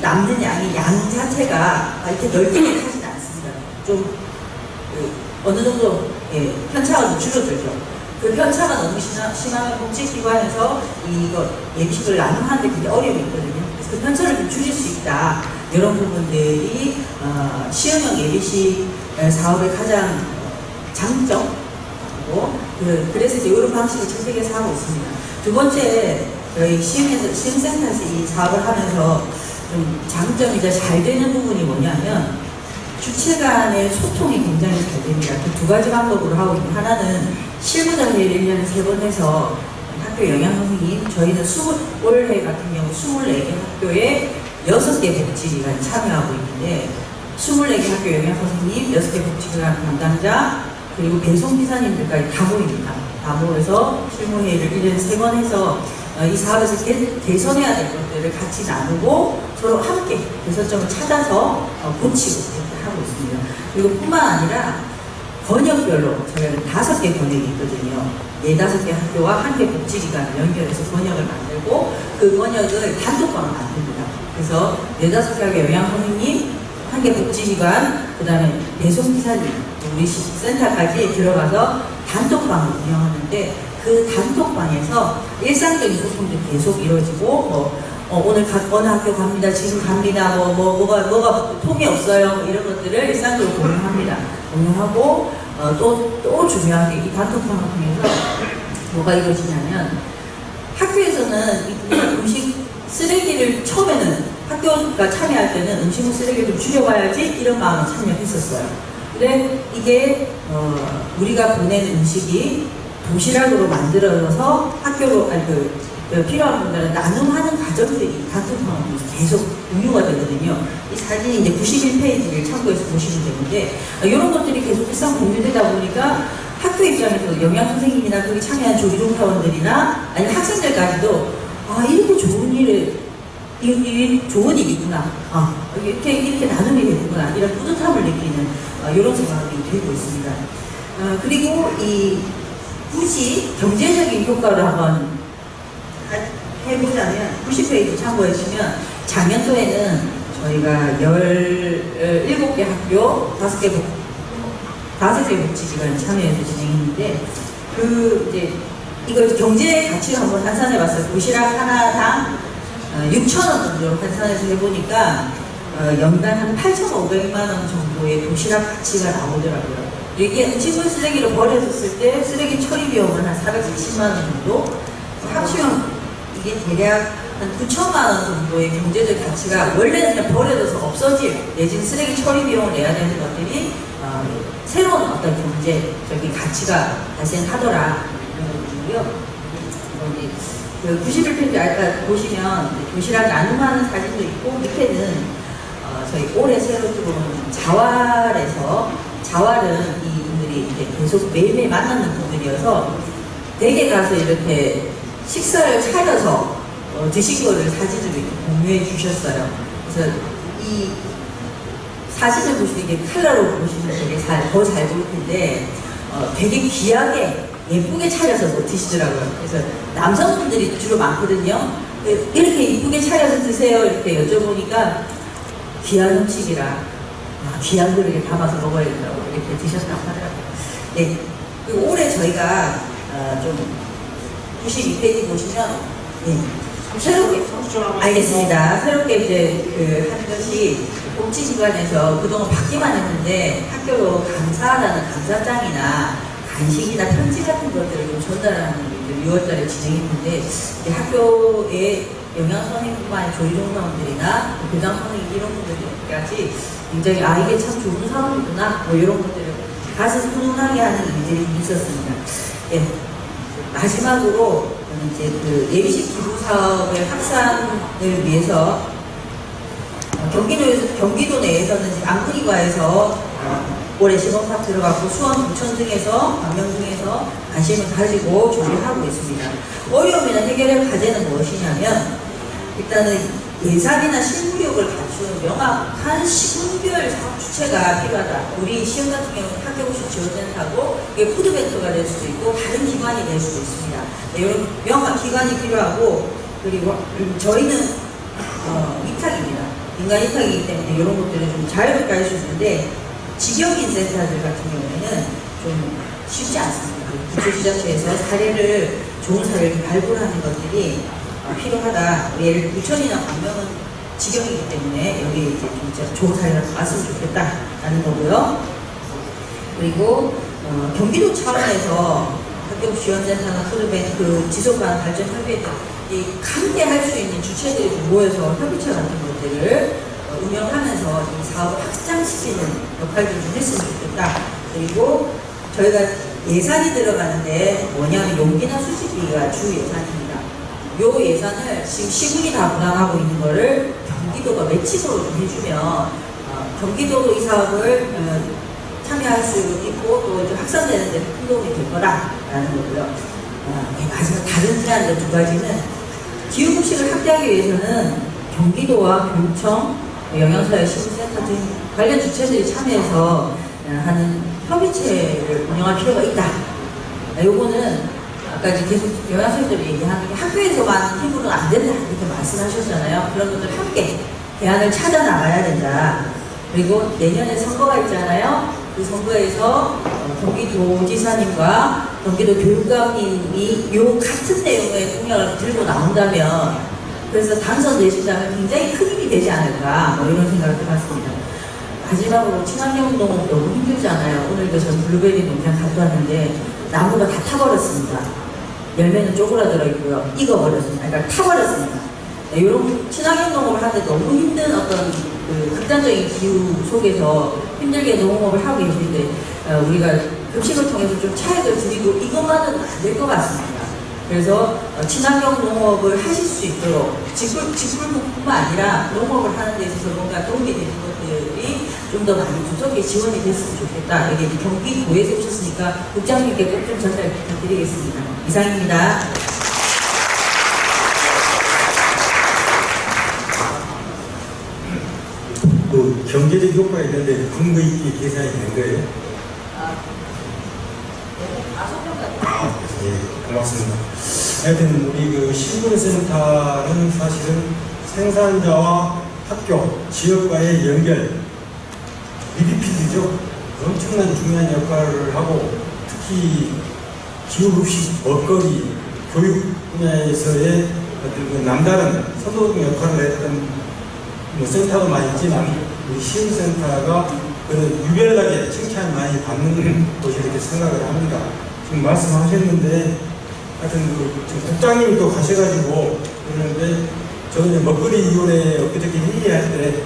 남는 양 자체가 이렇게 넓게 하진 않습니다. 좀 어느 정도 편차가 좀 줄어들죠. 그 편차가 너무 심하면 복지기관에서 이거 예비식을 나눔하는데 그게 어려움이 있거든요. 그래서 그 편차를 좀 줄일 수 있다. 이런 부분들이 시흥형 예비식 사업의 가장 장점이고, 그래서 이제 이런 방식을 선택해서 하고 있습니다. 두 번째, 저희 시흥센터에서 이 사업을 하면서 좀 장점이자 잘 되는 부분이 뭐냐면, 주체 간의 소통이 굉장히 잘 됩니다. 그 두 가지 방법으로 하고 있는 하나는 실무자 회의를 1년에 3번 해서 학교 영양 선생님, 저희는 올해 같은 경우 24개 학교에 6개 복지기관이 참여하고 있는데 24개 학교 영양 선생님, 6개 복지기관 담당자, 그리고 배송기사님들까지 다 모입니다. 다 모여서 실무회의를 1년에 3번 해서 이 사업에서 개선해야 될 것들을 같이 나누고 서로 함께 개선점을 찾아서 고치고 이렇게 하고 있습니다. 그리고 뿐만 아니라 번역별로 저희는 5개 번역이 있거든요. 4-5개 학교와 1개 복지기관을 연결해서 번역을 만들고 그 번역을 단톡방을 만듭니다. 그래서 4-5개 학교 영양 선생님, 1개 복지기관, 그 다음에 배송기사님, 우리 센터까지 들어가서 단톡방을 운영하는데 그 단톡방에서 일상적인 소통도 계속 이루어지고 오늘 어느 학교 갑니다, 지금 갑니다, 뭐가 통이 없어요, 뭐 이런 것들을 일상적으로 공유합니다. 공유하고 또 중요한 게 이 단톡방을 통해서 뭐가 이루어지냐면 학교에서는 음식 쓰레기를 처음에는 학교가 참여할 때는 음식 쓰레기를 좀 줄여봐야지 이런 마음으로 참여했었어요. 근데 이게 우리가 보낸 음식이 도시락으로 만들어서 학교로 필요한 분들은 나눔하는 과정들이 단톡방으로 계속 공유가 되거든요. 이 사진이 이제 91페이지를 참고해서 보시면 되는데 이런 것들이 계속 일상 공유되다 보니까 학교 입장에서 영양 선생님이나 거기 참여한 조리종사원들이나 아니면 학생들까지도 이렇게 좋은 일이 좋은 일이구나. 이렇게 나눔이 되는구나. 이런 뿌듯함을 느끼는 이런 생각이 되고 있습니다. 그리고 굳이 경제적인 효과를 한번 해보자면 90페이지 참고해주시면 작년도에는 저희가 17개 학교 5개 복지기관이 참여해서 진행했는데 이걸 경제 가치를 한번 환산해봤어요. 도시락 하나당 6,000원 정도로 환산해서 해보니까 연간 한 8,500만 원 정도의 도시락 가치가 나오더라고요. 이게 음식물 쓰레기로 버려졌을 때 쓰레기 처리 비용은 한 440만 원 정도, 합치면 이게 대략 한 9천만 원 정도의 경제적 가치가 원래는 그냥 버려져서 없어질 내지는 쓰레기 처리 비용을 내야 되는 것들이 새로운 어떤 경제적인 가치가 발생하더라 이런 거고요. 그 91페이지 아까 보시면 도시락 나눔하는 사진도 있고 밑에는 저희 올해 새로 들어온 자활은 이분들이 이제 계속 매일매일 만나는 분들이어서 댁에 가서 이렇게 식사를 차려서 드신 거를 사진을 이렇게 공유해 주셨어요. 그래서 이 사진을 보시면 이게 컬러로 보시면 되게 더 잘 보일 텐데 되게 귀하게 예쁘게 차려서 드시더라고요. 그래서 남성분들이 주로 많거든요. 이렇게 예쁘게 차려서 드세요 이렇게 여쭤보니까 귀한 음식이라 귀한 그릇에 담아서 먹어야 된다고 이렇게 드셨다고 하더라고요. 네. 그리고 올해 저희가 좀 92페이지 보시면 새롭게 알겠습니다. 새롭게 이제 한 것이 복지기관에서 그동안 받기만 했는데 학교로 감사하다는 감사장이나 간식이나 편지 같은 것들을 좀 전달하는 게 6월달에 진행했는데 학교에 영양 선생님뿐만 아니라 조리종사원들이나 교장 선생님 이런 분들까지 굉장히 이게 참 좋은 사업이구나 뭐 이런 것들을 가슴 훈훈하게 하는 일들이 있었습니다. 네. 마지막으로 이제 그 예비식 기부 사업의 확산을 위해서 경기도 내에서는 안구기과에서 올해 시범사업 들어갔고 수원, 부천 등에서 방명 등에서 관심을 가지고 조리하고 있습니다. 어려움이나 해결할 과제는 무엇이냐면 일단은 예산이나 실무력을 갖춘 명확한 시군별 사업 주체가 필요하다. 우리 시험 같은 경우는 학교급식 지원센터고 이게 푸드벤터가 될 수도 있고 다른 기관이 될 수도 있습니다. 이런 명확한 기관이 필요하고 그리고 저희는 위탁입니다. 민간 위탁이기 때문에 이런 것들은 좀 자유롭게 할 수 있는데 직역인 센터들 같은 경우에는 좀 쉽지 않습니다. 구초지자체에서 좋은 사례를 발굴하는 것들이 필요하다. 예를 부천이나 광명은 직역이기 때문에 여기 이제 진짜 좋은 사례가 왔으면 좋겠다라는 거고요. 그리고 경기도 차원에서 학교 지원센터나 푸드뱅크 지속가능 발전 협의회 등 함께 할 수 있는 주체들이 좀 모여서 협의체 같은 것들을 운영하면서 이 사업을 확장시키는 역할도 좀 했으면 좋겠다. 그리고 저희가 예산이 들어가는데 뭐냐면 용기나 수집비가 주 예산입니다. 요 예산을 지금 시군이 다 부담하고 있는 거를 경기도가 매칭으로 좀 해주면 경기도도 이 사업을 참여할 수 있고 또 이제 확산되는 데 큰 도움이 될 거라라는 거고요. 마지막 다른 제안 두 가지는 기후급식을 확대하기 위해서는 경기도와 교육청, 영양사회 시민센터 등 관련 주체들이 참여해서 하는 협의체를 운영할 필요가 있다. 요거는 아까 이제 계속 영양사님들이 얘기하는 게 학교에서만 힘으로는 안 된다 이렇게 말씀하셨잖아요. 그런 것들 함께 대안을 찾아 나가야 된다. 그리고 내년에 선거가 있잖아요. 그 선거에서 경기도지사님과 경기도 교육감님이 요 같은 내용의 공약을 들고 나온다면 그래서 당선되신다면 굉장히 큰 힘이 되지 않을까 뭐 이런 생각을 해봤습니다. 마지막으로 친환경 농업 너무 힘들잖아요. 오늘도 전 블루베리 농장 갔다 왔는데 나무가 다 타버렸습니다. 열매는 쪼그라들어 있고요. 익어버렸습니다. 그러니까 타버렸습니다. 네, 이런 친환경 농업을 하는데 너무 힘든 어떤 그 극단적인 기후 속에서 힘들게 농업을 하고 계시는데 우리가 급식을 통해서 좀 차익을 드리고 이것만은 안 될 것 같습니다. 그래서 친환경 농업을 하실 수 있도록 직불뿐만 아니라 농업을 하는 데 있어서 뭔가 도움이 되는 것들이 좀 더 많이 구속에 지원이 됐으면 좋겠다. 여기 경기도에서 오셨으니까 국장님께 꼭 좀 전달 부탁드리겠습니다. 이상입니다. 그 경제적 효과가 있는데 근거 있게 계산이 된 거예요? 예, 고맙습니다. 하여튼 우리 그 신분센터는 사실은 생산자와 학교, 지역과의 연결, 미드필드죠. 엄청난 중요한 역할을 하고 특히 기후급식, 먹거리, 교육 분야에서의 어떤 그 남다른 선도적 역할을 했던 센터도 많이 있지만 우리 시흥센터가 유별나게 칭찬 많이 받는 곳이 이렇게 생각을 합니다. 지금 말씀하셨는데 하여튼 지금 국장님이 또 가셔가지고 그러는데 저는 먹거리위원회 엊그저께 회의할 때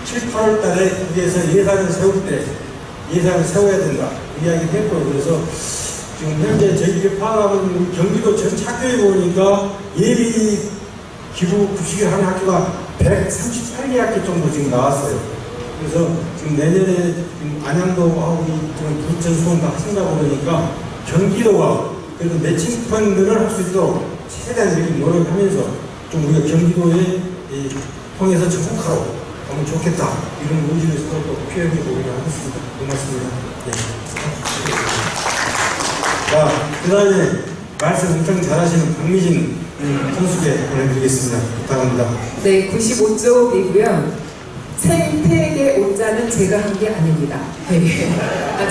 7, 8월 달에 거기에서 예산을 세울 때 예산을 세워야 된다 이야기를 했고요. 그래서 지금 현재 저희들이 파악하는 경기도 전체 학교에 보니까 예비 기부 급식을 하는 학교가 138개 학교 정도 지금 나왔어요. 그래서 지금 내년에 안양도하고 부천, 수원 다 하신다 보니까 경기도가 그래도 매칭 펀드를 할 수 있도록 최대한 이렇게 노력하면서 좀 우리가 경기도에 통해서 적극하러 가면 좋겠다 이런 의지를 서로 또 표현해 보기로 하겠습니다. 고맙습니다. 네. 자, 그 다음에 말씀 엄청 잘하시는 박미진 선수께 보내드리겠습니다. 부탁합니다. 네, 95쪽이고요. 생태계 옷자는 제가 한 게 아닙니다. 네.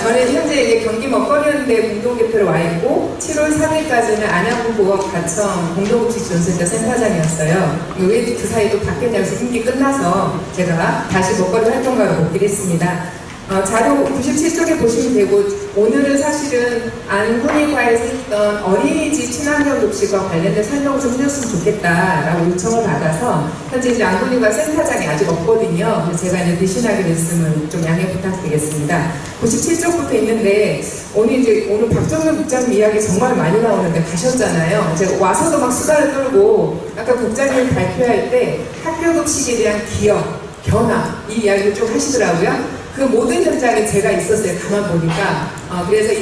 저는 현재 이제 경기 먹거리연대 공동대표로 와 있고 7월 3일까지는 안양구보업 가청 공동급식존센터 센터장이었어요. 왜 그 사이 또 바뀌었냐면서 임기 끝나서 제가 다시 먹거리 활동가로 복귀를 했습니다. 자료 97쪽에 보시면 되고 오늘은 사실은 안군의과에서 했던 어린이집 친환경 급식과 관련된 설명을 좀 해줬으면 좋겠다라고 요청을 받아서 현재 이제 안군의과 센터장이 아직 없거든요. 그래서 제가 이제 대신하게 됐으면 좀 양해 부탁드리겠습니다. 97쪽부터 있는데 오늘 박정근 국장님 이야기 정말 많이 나오는데 가셨잖아요. 제가 와서도 막 수다를 떨고 아까 국장님 발표할 때 학교 급식에 대한 기여, 변화 이 이야기를 좀 하시더라고요. 그 모든 현장에 제가 있었어요. 가만 보니까. 그래서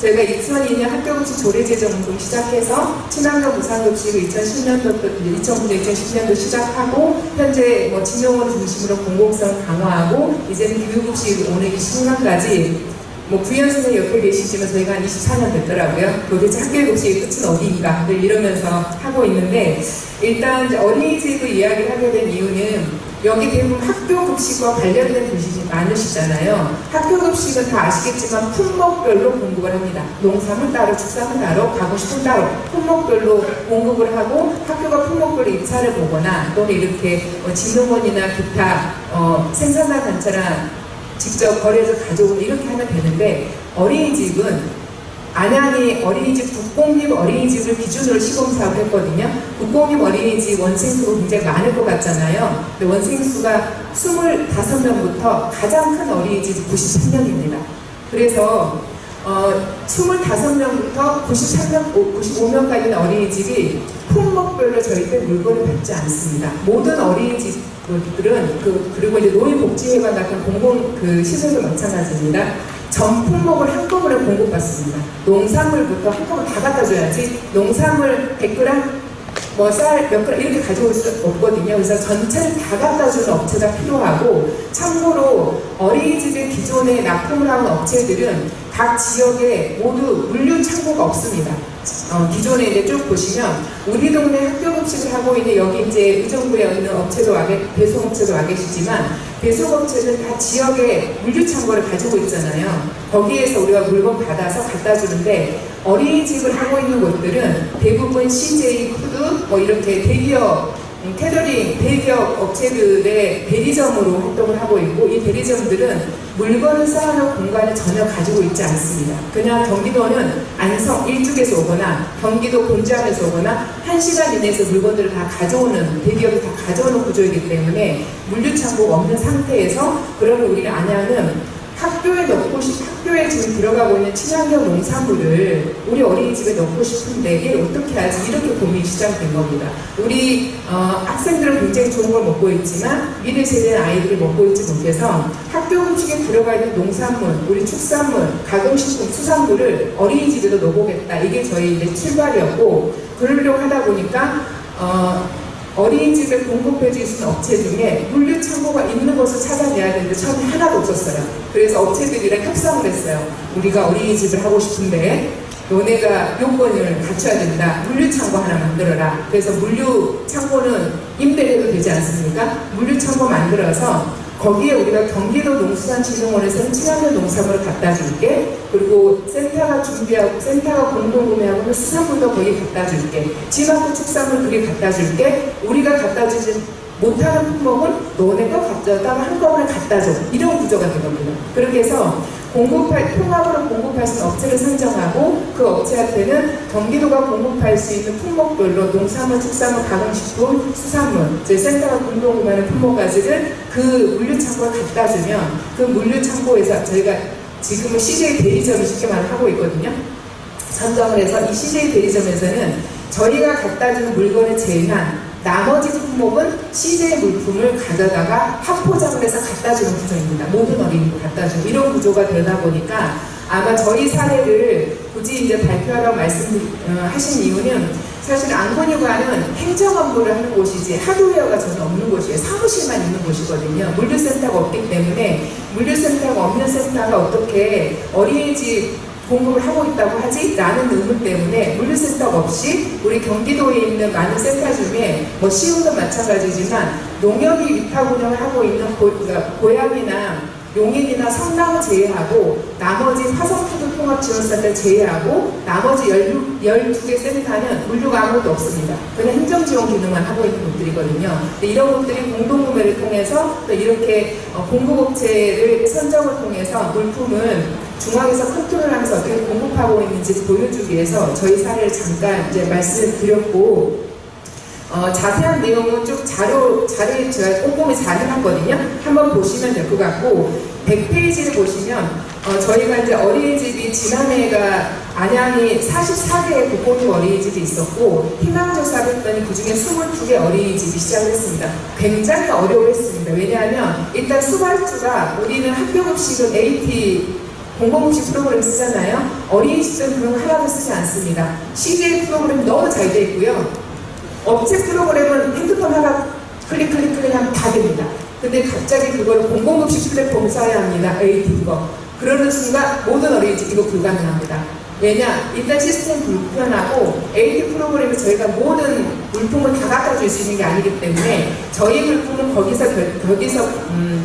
저희가 2002년 학교급식 조례제정 운동 시작해서 친환경 무상급식을 2009년, 2010년도 시작하고 현재 뭐 진용원 중심으로 공공성 강화하고 이제는 교육급식 오늘 20년까지 뭐 구현 선생님 옆에 계시지만 저희가 한 24년 됐더라고요. 도대체 학교급식의 끝은 어디인가 이러면서 하고 있는데 일단 이제 어린이집을 이야기를 하게 된 이유는 여기 대부분 학교급식과 관련된 도시들이 많으시잖아요. 학교급식은 다 아시겠지만 품목별로 공급을 합니다. 농산물 따로, 축산물 따로, 가고 싶은 따로 품목별로 공급을 하고 학교가 품목별로 입찰을 보거나 또는 이렇게 진흥원이나 기타 생산자 단체나 직접 거래해서 가져오고 이렇게 하면 되는데 어린이집은 안양이 어린이집, 국공립 어린이집을 기준으로 시범사업을 했거든요. 국공립 어린이집 원생수가 굉장히 많을 것 같잖아요. 근데 원생수가 25명부터 가장 큰 어린이집이 93명입니다. 그래서 25명부터 95명까지 있는 어린이집이 품목별로 절대 물건을 받지 않습니다. 모든 어린이집들은 그리고 이제 노인복지회관 같은 공공 시설도 마찬가지입니다. 전 품목을 한꺼번에 공급받습니다. 농산물부터 한꺼번에 다 갖다 줘야지 농산물 100g, 뭐 쌀 몇 그램 이렇게 가져올 수 없거든요. 그래서 전체를 다 갖다 주는 업체가 필요하고, 참고로 어린이집의 기존에 납품을 하는 업체들은 각 지역에 모두 물류 창고가 없습니다. 기존에 이제 쭉 보시면 우리 동네 학교급식을 하고 있는 여기 이제 의정부에 있는 업체도 배송업체도 와 계시지만, 배송업체는 다 지역에 물류 창고를 가지고 있잖아요. 거기에서 우리가 물건 받아서 갖다 주는데, 어린이집을 하고 있는 곳들은 대부분 CJ 푸드 뭐 이렇게 대기업 캐터링 대기업 업체들의 대리점으로 활동을 하고 있고, 이 대리점들은 물건을 쌓아놓은 공간을 전혀 가지고 있지 않습니다. 그냥 경기도는 안성 일쪽에서 오거나 경기도 본점에서 오거나 1시간 이내에서 물건들을 다 가져오는, 대기업이 다 가져오는 구조이기 때문에 물류창고가 없는 상태에서, 그러면 우리는 안양은 학교에 지금 들어가고 있는 친환경 농산물을 우리 어린이집에 넣고 싶은데 이걸 어떻게 하지? 이렇게 고민이 시작된 겁니다. 우리 학생들은 굉장히 좋은 걸 먹고 있지만 미래 세대의 아이들이 먹고 있지 못해서 학교 음식에 들어가 있는 농산물, 우리 축산물, 가공식품, 수산물을 어린이집에도 넣어보겠다. 이게 저희 이제 출발이었고, 그러려고 하다 보니까 어린이집에 공급해줄 수 있는 업체 중에 물류 창고가 있는 곳을 찾아내야 되는데 처음에 하나도 없었어요. 그래서 업체들이랑 협상을 했어요. 우리가 어린이집을 하고 싶은데 너네가 요건을 갖춰야 된다. 물류 창고 하나 만들어라. 그래서 물류 창고는 임대해도 되지 않습니까? 물류 창고 만들어서 거기에 우리가 경기도 농수산진흥원에서 친환경 농산물을 갖다 줄게. 그리고 센터가 준비하고 센터가 공동구매하고 수산물도 거기 갖다 줄게. 지방도 축산물 그리 갖다 줄게. 우리가 갖다 주지 못하는 품목은 너네가 갖다가 한꺼번에 갖다 줘. 이런 구조가 된 겁니다. 그렇게 해서 통합으로 공급할 수 있는 업체를 선정하고, 그 업체한테는 경기도가 공급할 수 있는 품목별로 농산물, 축산물, 가공식품, 수산물, 저희 센터가 공동구매하는 품목까지를 그 물류창고에 갖다 주면, 그 물류창고에서 저희가 지금은 CJ 대리점을 쉽게 말하고 있거든요. 선정을 해서 이 CJ 대리점에서는 저희가 갖다 주는 물건을 제외한 나머지 품목은 CJ 물품을 가져다가 합포장을 해서 갖다 주는 구조입니다. 모든 어린이를 갖다 주는 이런 구조가 되다 보니까, 아마 저희 사례를 굳이 이제 발표하라고 말씀하신 이유는, 사실 안건휴가는 행정 업무를 하는 곳이지 하드웨어가 전혀 없는 곳이에요. 사무실만 있는 곳이거든요. 물류센터가 없기 때문에, 물류센터가 없는 센터가 어떻게 어린이집 공급을 하고 있다고 하지? 라는 의문 때문에 물류센터가 없이 우리 경기도에 있는 많은 센터 중에 뭐 시흥도 마찬가지지만 농협이 위탁 운영을 하고 있는 고양이나 용인이나 성남을 제외하고 나머지 화성푸드 통합지원센터를 제외하고 나머지 12개 센터는 물류가 아무것도 없습니다. 그냥 행정지원 기능만 하고 있는 곳들이거든요. 근데 이런 곳들이 공동구매를 통해서 또 이렇게 공급업체를 선정을 통해서 물품을 중앙에서 컨트롤하면서 어떻게 공급하고 있는지 보여주기 위해서 저희 사례를 잠깐 이제 말씀을 드렸고, 자세한 내용은 쭉 자료에 제가 꼼꼼히 잘 해놨거든요. 한번 보시면 될 것 같고, 100페이지를 보시면 저희가 이제 어린이집이 지난해가 안양이 44개의 국공립 어린이집이 있었고, 희망조사를 했더니 그 중에 22개 어린이집이 시작을 했습니다. 굉장히 어려워했습니다. 왜냐하면 일단 수발주가, 우리는 학교급식은 AT 공공음식 프로그램 쓰잖아요. 어린이집은 그런 거 하나도 쓰지 않습니다. CJ 프로그램이 너무 잘 돼 있고요. 업체 프로그램은 핸드폰 하나 클릭하면 다 됩니다. 근데 갑자기 그걸 공공음식 플랫폼을 써야 합니다. AT 그거. 그러는 순간 모든 어린이집 이거 불가능합니다. 왜냐? 일단 시스템 불편하고 AT 프로그램에 저희가 모든 물품을 다 갖다 줄 수 있는 게 아니기 때문에 저희 물품은 거기서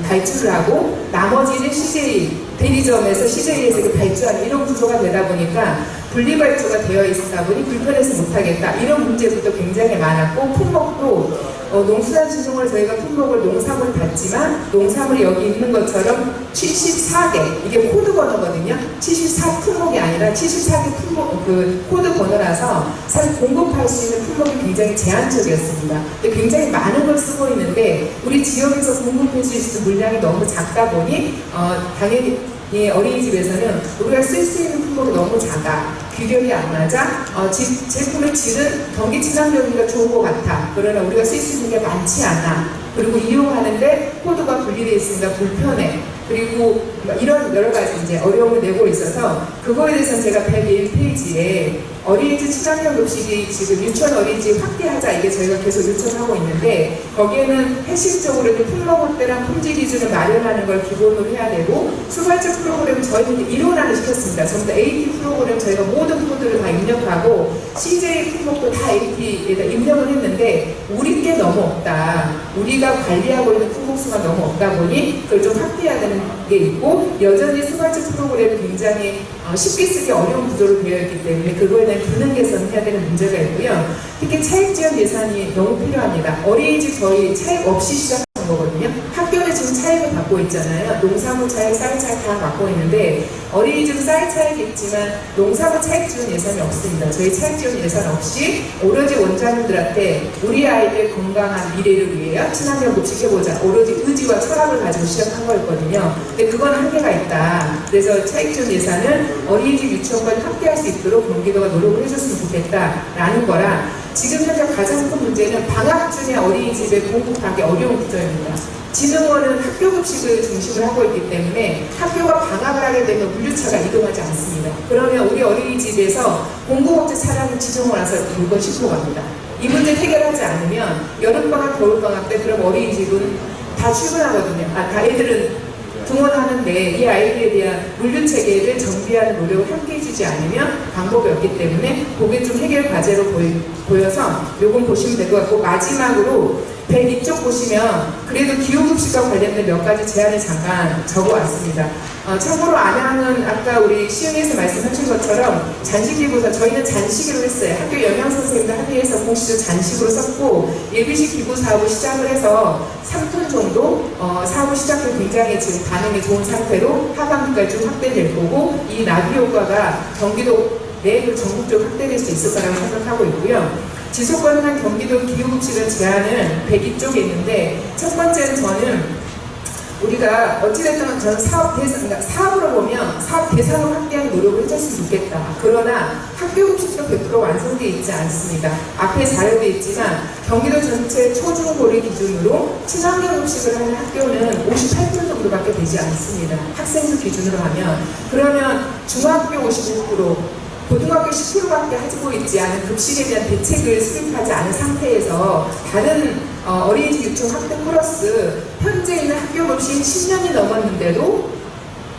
발주를 하고 나머지는 CJ 대리점에서 CJ에서 발주하는 이런 구조가 되다 보니까 분리발주가 되어 있다 보니 불편해서 못하겠다. 이런 문제들도 굉장히 많았고, 품목도 농수산진흥원에 저희가 품목을 농산물 받지만 농산물이 여기 있는 것처럼 74개, 이게 코드 번호거든요. 74 품목이 아니라 74개 품목, 그 코드 번호라서 사실 공급할 수 있는 품목이 굉장히 제한적이었습니다. 근데 굉장히 많은 걸 쓰고 있는데 우리 지역에서 공급할 수 있는 물량이 너무 작다 보니 당연히 어린이집에서는 우리가 쓸 수 있는 품목이 너무 작아, 규격이 안 맞아, 제품의 질은 경기 친환경이가 좋은 것 같아. 그러나 우리가 쓸 수 있는 게 많지 않아. 그리고 이용하는데 코드가 분리되어 있으니까 불편해. 그리고 이런 여러 가지 이제 어려움을 내고 있어서 그거에 대해서는 제가 101페이지에 어린이집 친환경 급식이 지금 유치원 어린이집 확대하자, 이게 저희가 계속 요청하고 있는데 거기에는 핵심적으로 품목 때랑 품질 기준을 마련하는 걸 기본으로 해야 되고, 수발적 프로그램 저희는 이론화를 시켰습니다. 전부 다 AT 프로그램 저희가 모든 코드를 다 입력하고 CJ 품목도 다 AT에다 입력을 했는데 우리 게 너무 없다. 우리가 관리하고 있는 품목 수가 너무 없다 보니 그걸 좀 확대해야 되는 게 있고, 여전히 수발적 프로그램이 굉장히 쉽게 쓰기 어려운 구조로 되어 있기 때문에 그거에 대한 기능 개선을 해야 되는 문제가 있고요. 특히 차액 지원 예산이 너무 필요합니다. 어린이집 저희 차액 없이 시작한 거거든요. 학교는 지금 차액을 받고 있잖아요. 농산물 차액, 쌀 차액 다 받고 있는데 어린이집은 쌀 차액이 있지만 농산물 차액 지원 예산이 없습니다. 저희 차액 지원 예산 없이 오로지 원장님들한테 우리 아이들 건강한 미래를 위해 친환경 급식해보자, 오로지 의지와 철학을 가지고 시작한 거였거든요. 근데 그건 한계가 있다. 그래서 차액 지원 예산을 어린이집 유치원까지 확대할 수 있도록 경기도가 노력을 해줬으면 좋겠다라는 거라, 지금 현재 가장 큰 문제는 방학 중에 어린이집에 공급하기 어려운 구조입니다. 진흥원은 학교 급식을 중심을 하고 있기 때문에 학교가 방학을 하게 되면 물류차가 이동하지 않습니다. 그러면 우리 어린이집에서 공급업체 차량을 진흥원 와서 물건 싣고 갑니다. 이 문제 해결하지 않으면 여름방학, 겨울방학 때 그럼 어린이집은 다 출근하거든요. 다 애들은 등원하는데 이 아이들에 대한 물류 체계를 정비하는 노력을 함께 해주지 않으면 방법이 없기 때문에 그게 좀 해결 과제로 보여서 요건 보시면 될 것 같고, 마지막으로 102쪽 보시면 그래도 기후급식과 관련된 몇 가지 제안을 잠깐 적어왔습니다. 참고로 안양은 아까 우리 시흥에서 말씀하신 것처럼 잔식기부서 저희는 잔식으로 했어요. 학교 영양선생님들 합의해서 공식적으로 잔식으로 썼고, 예비식 기부 사업을 시작을 해서 3톤 정도 사업을 시작해 굉장히 지금 반응이 좋은 상태로 하반기까지 좀 확대될 거고, 이 나비 효과가 경기도 내에 전국적으로 확대될 수 있을 거라고 생각하고 있고요. 지속 가능한 경기도 기후급식을 제안은 102쪽에 있는데, 첫 번째는 저는 우리가 어찌됐든 저는 그러니까 사업으로 보면 사업 대상을 확대하는 노력을 해줬으면 좋겠다. 그러나 학교급식도 100% 완성되어 있지 않습니다. 앞에 자료되어 있지만 경기도 전체 초중고를 기준으로 친환경 급식을 하는 학교는 58% 정도밖에 되지 않습니다. 학생수 기준으로 하면. 그러면 중학교 55%, 고등학교 10%밖에 하고 있지 않은 급식에 대한 대책을 수립하지 않은 상태에서 다른 어린이집 유치원 확대 플러스 현재 있는 학교 급식 10년이 넘었는데도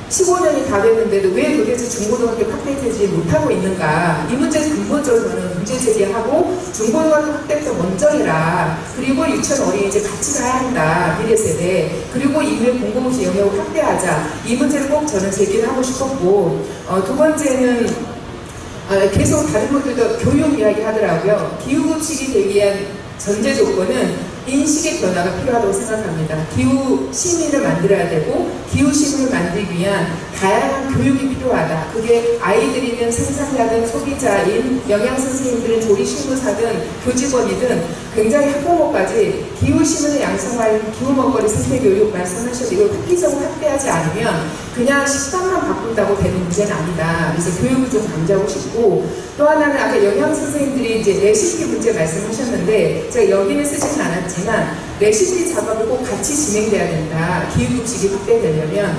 15년이 다 됐는데도 왜 도대체 중고등학교 확대되지 못하고 있는가, 이 문제에서 근본적으로 저는 문제 제기하고 중고등학교 확대부터 먼저 해라. 그리고 유치원 어린이집 같이 가야 한다. 미래 세대. 그리고 이후에 공공급식 영역을 확대하자. 이 문제를 꼭 저는 제기를 하고 싶었고, 두 번째는 계속 다른 분들도 교육 이야기 하더라고요. 기후급식이 되기 위한 전제 조건은 인식의 변화가 필요하다고 생각합니다. 기후 시민을 만들어야 되고 기후 시민을 만들기 위한 다양한 교육이 필요하다. 그게 아이들이든 생산자든 소비자인 영양선생님들은 조리신문사든 교직원이든 굉장히 학부모까지 기후 시민을 양성할 기후 먹거리 생태 교육 말씀하셔도 이걸 획기적으로 확대하지 않으면 그냥 식단만 바꾼다고 되는 문제는 아니다. 그래서 교육을 좀 강조하고 싶고, 또 하나는 아까 영양선생님들이 이제 레시피 문제 말씀하셨는데 제가 여기는 쓰지는 않았지만 레시피 작업을 꼭 같이 진행돼야 된다. 기후급식이 확대되려면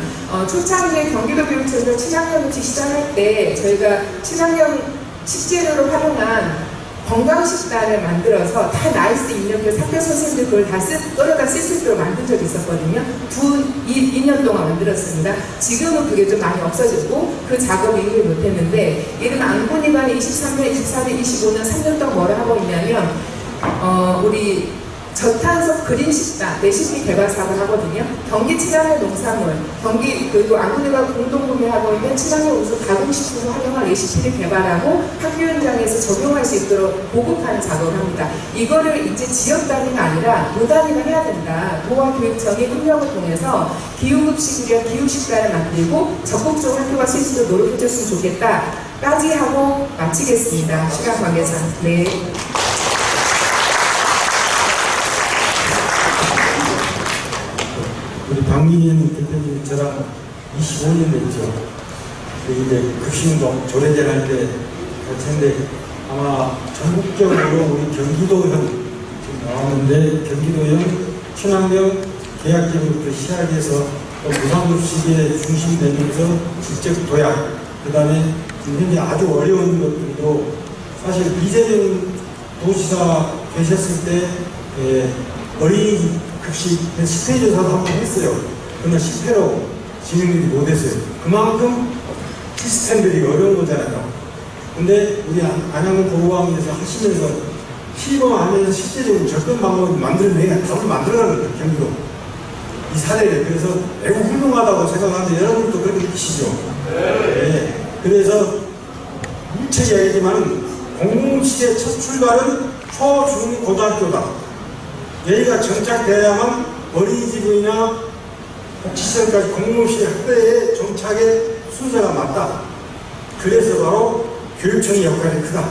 초창기에 경기도 교육청에서 친환경 급식 시작할 때 저희가 친환경 식재료를 활용한 건강식단을 만들어서 다 나이스 입력해서 학교 선생님들 그걸 다 끌어다 쓸 수 있도록 만든 적이 있었거든요. 2년 동안 만들었습니다. 지금은 그게 좀 많이 없어지고 그 작업 이후에 못했는데, 예를 들면 안군이반이 23년, 24년, 25년 3년 동안 뭐를 하고 있냐면 우리 저탄소 그린 식당 레시피 개발 사업을 하거든요. 경기 친환경 농산물, 경기 그리고 안구대가 공동 구매하고 있는 친환경 우수 가공식품을 활용한 레시피를 개발하고 학교 현장에서 적용할 수 있도록 보급하는 작업을 합니다. 이거를 이제 지역 단위가 아니라 도 단위가 해야 된다. 도와 교육청이 협력을 통해서 기후급식이랑 기후식단을 만들고 적극적으로 학교가 쓸 수 있도록 노력해줬으면 좋겠다까지 하고 마치겠습니다. 시간 관계상. 네. 우리 박민현 대표님 저랑 25년 됐죠. 이제 급식운동 조례제 할 때 같이 했는데 아마 전국적으로 우리 경기도형 지금 나왔는데 경기도형 친환경 계약제부터 시작해서 또 무상급식에 중심되면서 직접 도약, 그 다음에 현재 아주 어려운 것들도 사실 이재명 도지사 계셨을 때 어린이 급식 10회 조사도 한번 했어요. 그러나 10회로 진행되지 못했어요. 그만큼 시스템들이 어려운 거잖아요. 근데 우리 안양군 보호왕에서 하시면서 시범하면서 실제적으로 접근 방법을 만들어내야 답을 만들어가는 경기도 이 사례를 그래서 매우 훌륭하다고 생각하는데 여러분도 그렇게 느끼시죠? 네. 그래서 일체이 이야기지만 공공시의 첫 출발은 초, 중, 고등학교다. 여기가 정착되어야만 어린이집이나 복지시설까지 공공시의 학대의 정착의 순서가 맞다. 그래서 바로 교육청의 역할이 크다.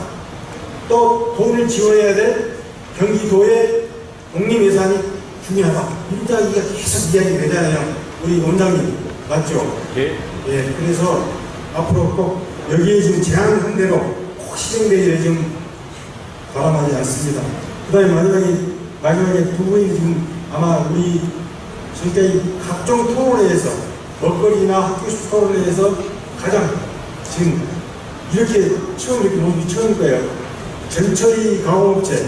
또 돈을 지원해야 될 경기도의 공립예산이 중요하다. 이런 이야기가 계속 이야기가 되잖아요. 우리 원장님 맞죠? 예. 예. 그래서 앞으로 꼭 여기에 지금 제안한 대로 꼭 실행되기를 좀 바람하지 않습니다. 그 다음에 마지막에 두 분이 지금 아마 우리 지금까지 각종 토론회에서 먹거리나 학교식 토론회에서 가장 지금 이렇게 모습이 처음일 거예요. 전처리 가공업체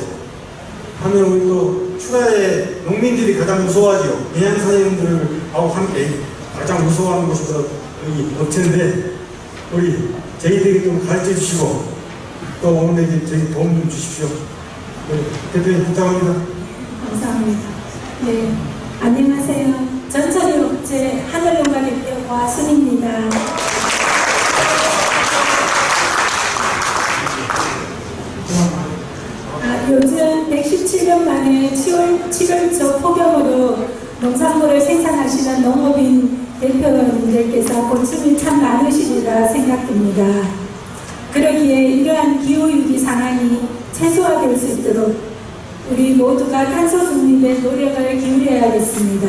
하면 우리 또 출하에 농민들이 가장 무서워하죠. 매양 사장님들하고 함께 가장 무서워하는 곳이 여기 업체인데 우리 저희들이 좀 가르쳐 주시고 또 오늘 저희 도움 좀 주십시오. 대표님 부탁합니다. 감사합니다. 네, 안녕하세요. 전처리 업체 하늘농가 대표 고하순입니다. 요즘 117년 만에 7월 초 폭염으로 농산물을 생산하시는 농업인 대표님들께서 고충이 참 많으시리라 생각됩니다. 그러기에 이러한 기후위기 상황이 최소화될 수 있도록 우리 모두가 탄소 중립에 노력을 기울여야겠습니다.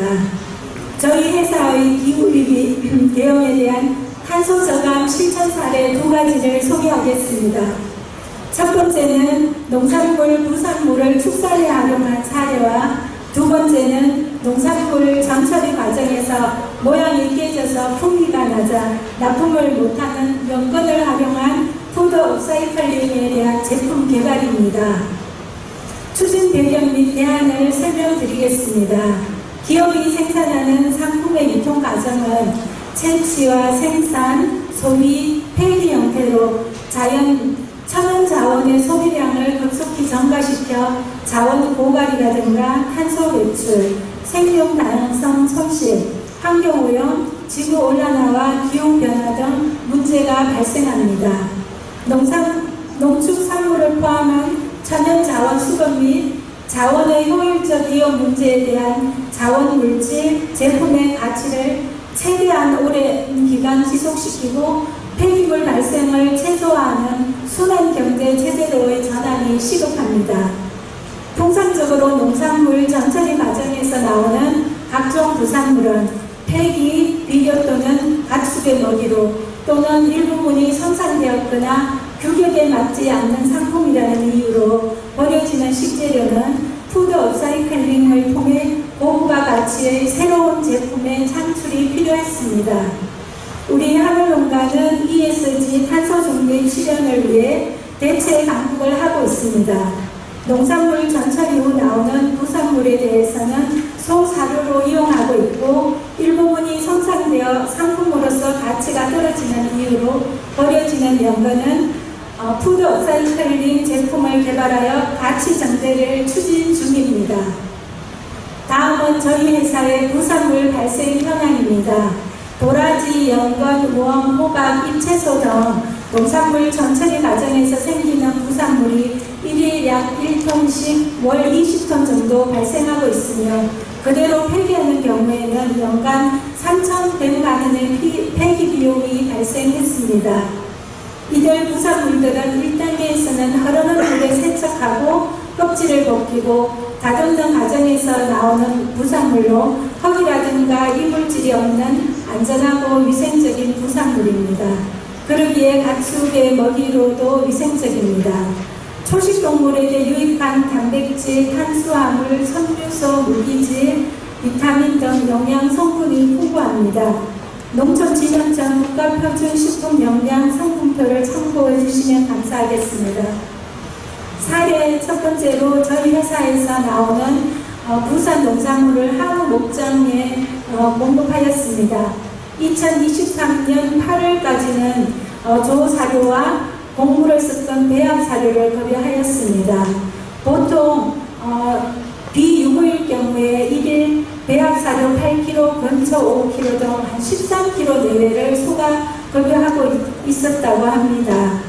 저희 회사의 기후위기 대응에 대한 탄소 저감 실천 사례 두 가지를 소개하겠습니다. 첫 번째는 농산물, 부산물을 축산에 활용한 사례와 두 번째는 농산물 전처리 과정에서 모양이 깨져서 풍미가 낮아 납품을 못하는 연근을 활용한 푸드 업사이클링에 대한 제품 개발입니다. 추진 배경 및 대안을 설명드리겠습니다. 기업이 생산하는 상품의 유통 과정은 채취와 생산, 소비, 폐기 형태로 천연 자원의 소비량을 급속히 증가시켜 자원 고갈이라든가 탄소 배출, 생명 다양성 손실, 환경오염, 지구온난화와 기후변화 등 문제가 발생합니다. 농축산물을 포함한 천연자원 수급 및 자원의 효율적 이용 문제에 대한 자원물질, 제품의 가치를 최대한 오랜 기간 지속시키고 폐기물 발생을 최소화하는 순환경제 체제로의 전환이 시급합니다. 통상적으로 농산물 전처리 과정에서 나오는 각종 부산물은 폐기, 비료 또는 가축의 먹이로 또는 일부분이 손상되었거나 규격에 맞지 않는 상품이라는 이유로 버려지는 식재료는 푸드 업사이클링을 통해 고부가 가치의 새로운 제품의 창출이 필요했습니다. 우리 하늘농가는 ESG 탄소 중립 실현을 위해 대체 강국을 하고 있습니다. 농산물 전처리 후 나오는 부산물에 대해서는 소사료로 이용하고 있고 일부분이 손상되어 상품으로서 가치가 떨어지는 이유로 버려지는 연근은 푸드 업사이클링 제품을 개발하여 가치 증대를 추진 중입니다. 다음은 저희 회사의 부산물 발생 현황입니다. 도라지, 연건, 우엉, 호박, 잎채소 등 농산물 전처리 과정에서 생기는 부산물이 일일 약 1톤씩 월 20톤 정도 발생하고 있으며 그대로 폐기하는 경우에는 연간 3,100만원의 폐기 비용이 발생했습니다. 이들 부산물들은 1단계에서는 흐르는 물에 세척하고 껍질을 벗기고 다듬는 과정에서 나오는 부산물로 흙이라든가 이물질이 없는 안전하고 위생적인 부산물입니다. 그러기에 가축의 먹이로도 위생적입니다. 초식동물에게 유익한 단백질, 탄수화물, 섬유소, 무기질, 비타민 등 영양 성분이 풍부합니다. 농촌진흥청 국가표준식품영양 성분표를 참고해 주시면 감사하겠습니다. 사례 첫 번째로 저희 회사에서 나오는 부산 농산물을 한우 목장에 공급하였습니다. 2023년 8월까지는 조사료와 곡물을 썼던 배합 사료를 급여하였습니다. 보통 비유구일 경우에 1일 배합 사료 8kg, 건초 5kg 등 한 13kg 내외를 소가 급여하고 있었다고 합니다.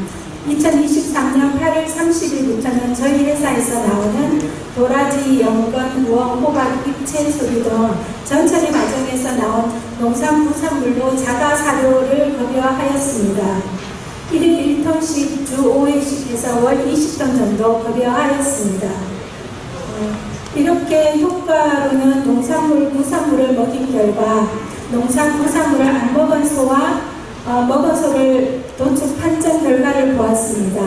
2023년 8월 30일부터는 저희 회사에서 나오는 도라지, 연건, 우엉, 호박, 잎채소 등 전처리 과정에서 나온 농산부산물로 자가 사료를 급여하였습니다. 1일 1톤씩 주 5회씩 해서 월 20톤 정도 급여하였습니다. 이렇게 효과로는 농산물, 부산물을 먹인 결과 농산 부산물을 안 먹은 소와 먹은 소를 도축 판정 결과를 보았습니다.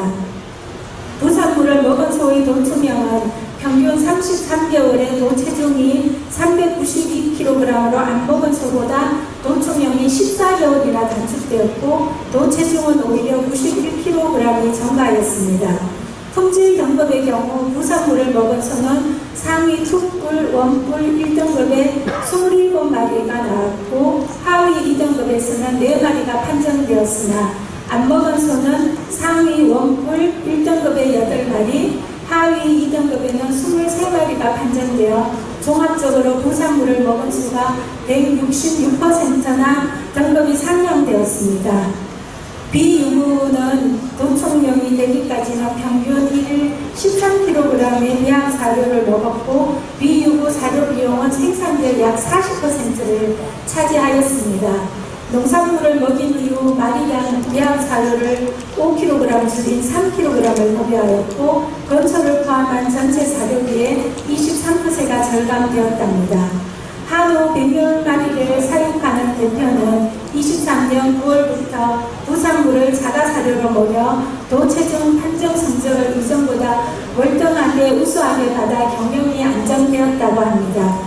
부산물을 먹은 소의 도축량은 평균 33개월에 도체중이 392kg으로 안 먹은 소보다 도축량이 14개월이나 단축되었고 도체중은 오히려 91kg이 증가하였습니다. 품질 등급의 경우 부산물을 먹은 소는 상위 투뿔, 원뿔 1등급에 27마리가 나왔고 하위 2등급에서는 4마리가 판정되었으나 안 먹은 소는 상위 원뿔 1등급에 8마리, 하위 2등급에는 23마리가 판정되어 종합적으로 부산물을 먹은 수가 166%나 등급이 상향되었습니다. 비유구는 도축용이 되기까지는 평균 1일 13kg의 배합 사료를 먹었고 비유구 사료 비용은 생산될 약 40%를 차지하였습니다. 농산물을 먹인 이후 마리당 배합 사료를 5kg 줄인 3kg을 급여하였고 건초를 포함한 전체 사료비의 23%가 절감되었답니다. 한우 100마리를 사육하는 대표는 23년 9월부터 부산물을 자가사료로 먹여 도체중 판정 성적을 이전보다 월등하게 우수하게 받아 경영이 안정되었다고 합니다.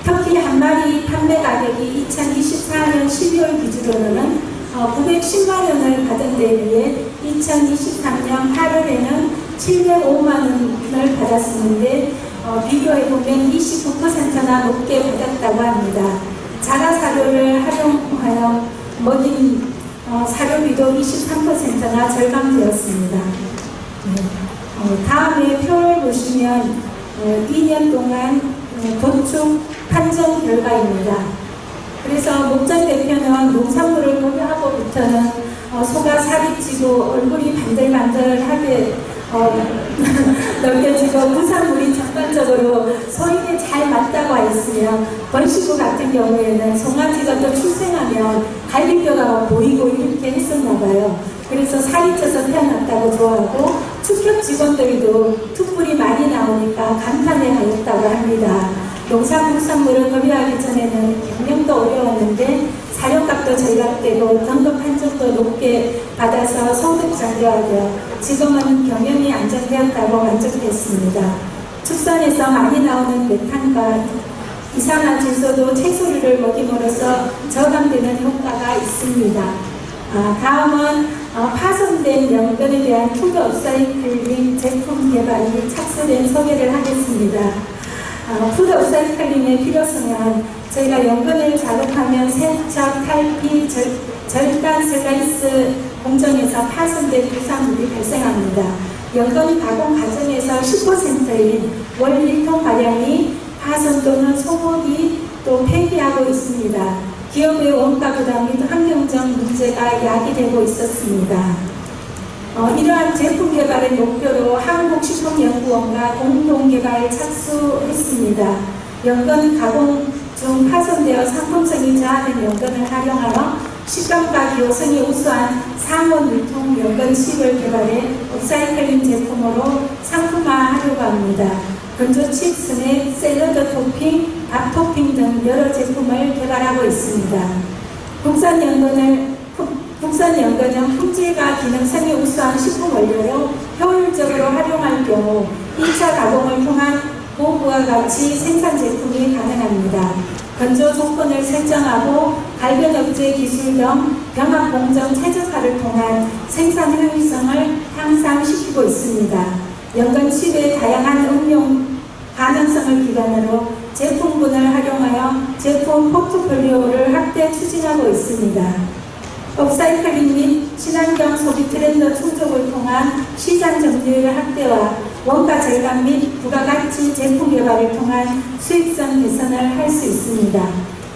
특히 한 마리 판매 가격이 2024년 12월 기준으로는 910만 원을 받은 데 비해 2023년 8월에는 705만 원을 받았었는데 비교해보면 29%나 높게 받았다고 합니다. 자가사료를 활용하여 먹인 사료비도 23%나 절감되었습니다. 다음에 표를 보시면 2년 동안 도축 판정 결과입니다. 그래서 목장 대표는 농산물을 구매하고부터는 소가 살이 찌고 얼굴이 반들반들하게 넘겨지고 부산물이 전반적으로 소에게 잘 맞다고 하였으며 번식구 같은 경우에는 송아지가 또 출생하면 갈비뼈가 보이고 이렇게 했었나봐요. 그래서 살이 쪄서 태어났다고 좋아하고 축협 직원들도 툭불이 많이 나오니까 감탄해 하였다고 합니다. 농산물을 급여하기 전에는 경영도 어려웠는데 사료값도 절감되고 등급 판정도 높게 받아서 소득 장려하며 지금은 경영이 안정되었다고 만족했습니다. 축산에서 많이 나오는 메탄과 이산화질소도 채소류를 먹임으로써 저감되는 효과가 있습니다. 다음은 파손된 연근에 대한 푸드 업사이클링 제품 개발이 착수된 소개를 하겠습니다. 푸드 업사이클링의 필요성은 저희가 연근을 작업하면 세척, 탈피, 절단 슬라이스 공정에서 파손된 부산물이 발생합니다. 연근 가공 과정에서 10%인 월 1톤 가량이 파손 또는 소모기 또 폐기하고 있습니다. 기업의 원가 부담 및 환경적 문제가 야기되고 있었습니다. 이러한 제품 개발의 목표로 한국식품연구원과 공동개발 착수했습니다. 연근 가공 중 파손되어 상품성이 저하된 연근을 활용하여 식감과 기호성이 우수한 상온 유통 연근 칩을 개발해 업사이클링 제품으로 상품화하려고 합니다. 건조 칩스 내 샐러드 토핑, 밥 토핑 등 여러 제품을 개발하고 있습니다. 국산 연근은 품질과 기능성이 우수한 식품 원료로 효율적으로 활용할 경우 2차 가공을 통한 보부와 같이 생산 제품이 가능합니다. 건조 조건을 설정하고 갈변 억제 기술 등 병합 공정 최적화를 통한 생산 효율성을 향상시키고 있습니다. 연근 칩의 다양한 응용 가능성을 기반으로 제품군을 활용하여 제품 포트폴리오를 확대 추진하고 있습니다. 업사이클링 및 친환경 소비 트렌드 충족을 통한 시장 점유율 확대와 원가 절감 및 부가가치 제품 개발을 통한 수익성 개선을 할 수 있습니다.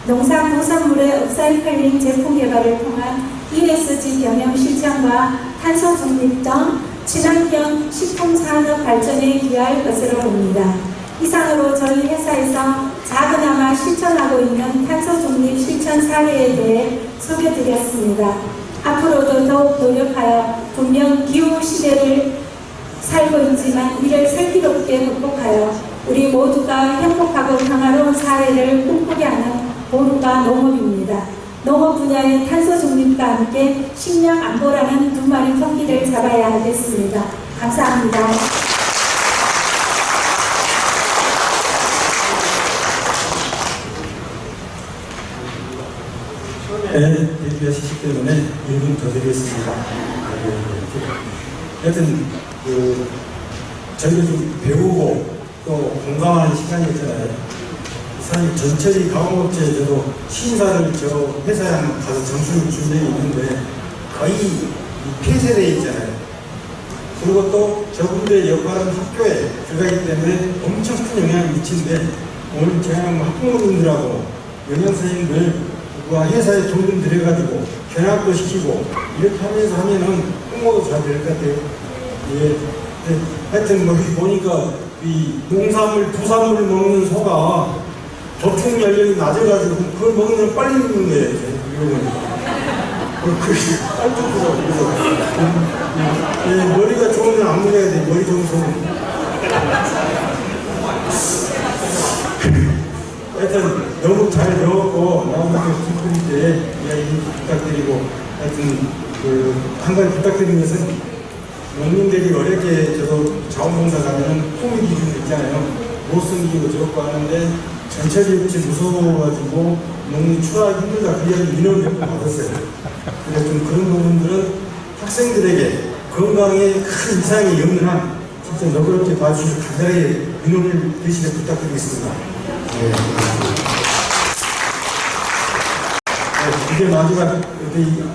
농산 부산물의 업사이클링 제품 개발을 통한 ESG 경영 실천과 탄소 중립 등 친환경 식품 산업 발전에 기여할 것으로 봅니다. 이상으로 저희 회사에서 작은아마 실천하고 있는 탄소 중립 실천 사례에 대해 소개드렸습니다. 앞으로도 더욱 노력하여 분명 기후 시대를 살고 있지만 이를 슬기롭게 극복하여 우리 모두가 행복하고 평화로운 사회를 꿈꾸게 하는 보루가 농업입니다. 농업 분야의 탄소 중립과 함께 식량 안보라는 두 마리 토끼를 잡아야 하겠습니다. 감사합니다. 데뷔하시기 때문에 1분 더 드리겠습니다. 하여튼 저희가 좀 배우고 또 공감하는 시간이었잖아요. 사실 전철이 가공업체에 저도 심사를 저 회사에 한번 가서 점수를 준 적이 있는데 거의 폐쇄되어 있잖아요. 그리고 또 저분들의 역할은 학교에 들어가기 때문에 엄청 큰 영향을 미치는데 오늘 제가 학부모님들하고 영양선생님들 회사에 돈 좀 들여가지고 견학도 시키고 이렇게 하면서 하면은 홍보도 잘 될 것 같아요. 예. 하여튼 뭐 보니까 이 농산물, 부산물 먹는 소가 도충 연령이 낮아가지고 그걸 먹으면 빨리 먹는 거예요. 그게 빨리 그래서 머리가 좋으면 안 먹어야 돼. 머리 좋은 소는. 하여튼 너무 잘 배웠고 나오면서 기쁜데 이야기 부탁드리고 하여튼 한 가지 부탁드리는 것은 농민들이 어렵게 저도 자원봉사 가면은 품위 기준 있잖아요. 못 숨기고 적고 하는데 전철이 없이 무서워가지고 농민 추가하기 힘들다 그 이야기 민원을 몇 번 받았어요. 그래서 좀 그런 부분들은 학생들에게 건강에 큰 이상이 없는 한 진짜 너그럽게 봐주시고 간단하게 민원을 대신에 부탁드리겠습니다. 네. 이제 마지막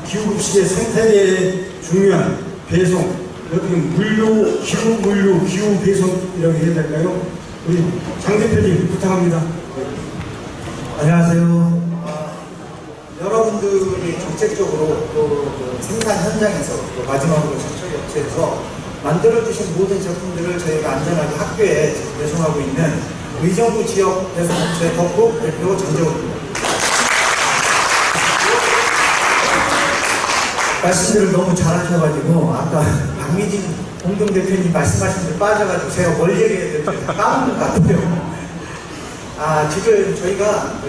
기후급식의 생태계에 중요한 배송, 어떻게 물류, 기후 배송이라고 해야 될까요? 우리 장 대표님 부탁합니다. 안녕하세요. 여러분들이 정책적으로 또 생산 현장에서 또 마지막으로 전처리 업체에서 만들어주신 모든 제품들을 저희가 안전하게 학교에 배송하고 있는 의정부 지역 배송업체 덕국 대표 전재호입니다. 말씀들을 너무 잘하셔가지고 아까 박미진 공동대표님 말씀하신 데 빠져가지고 제가 뭘 얘기해야 될지 까먹은 것 같아요. 지금 저희가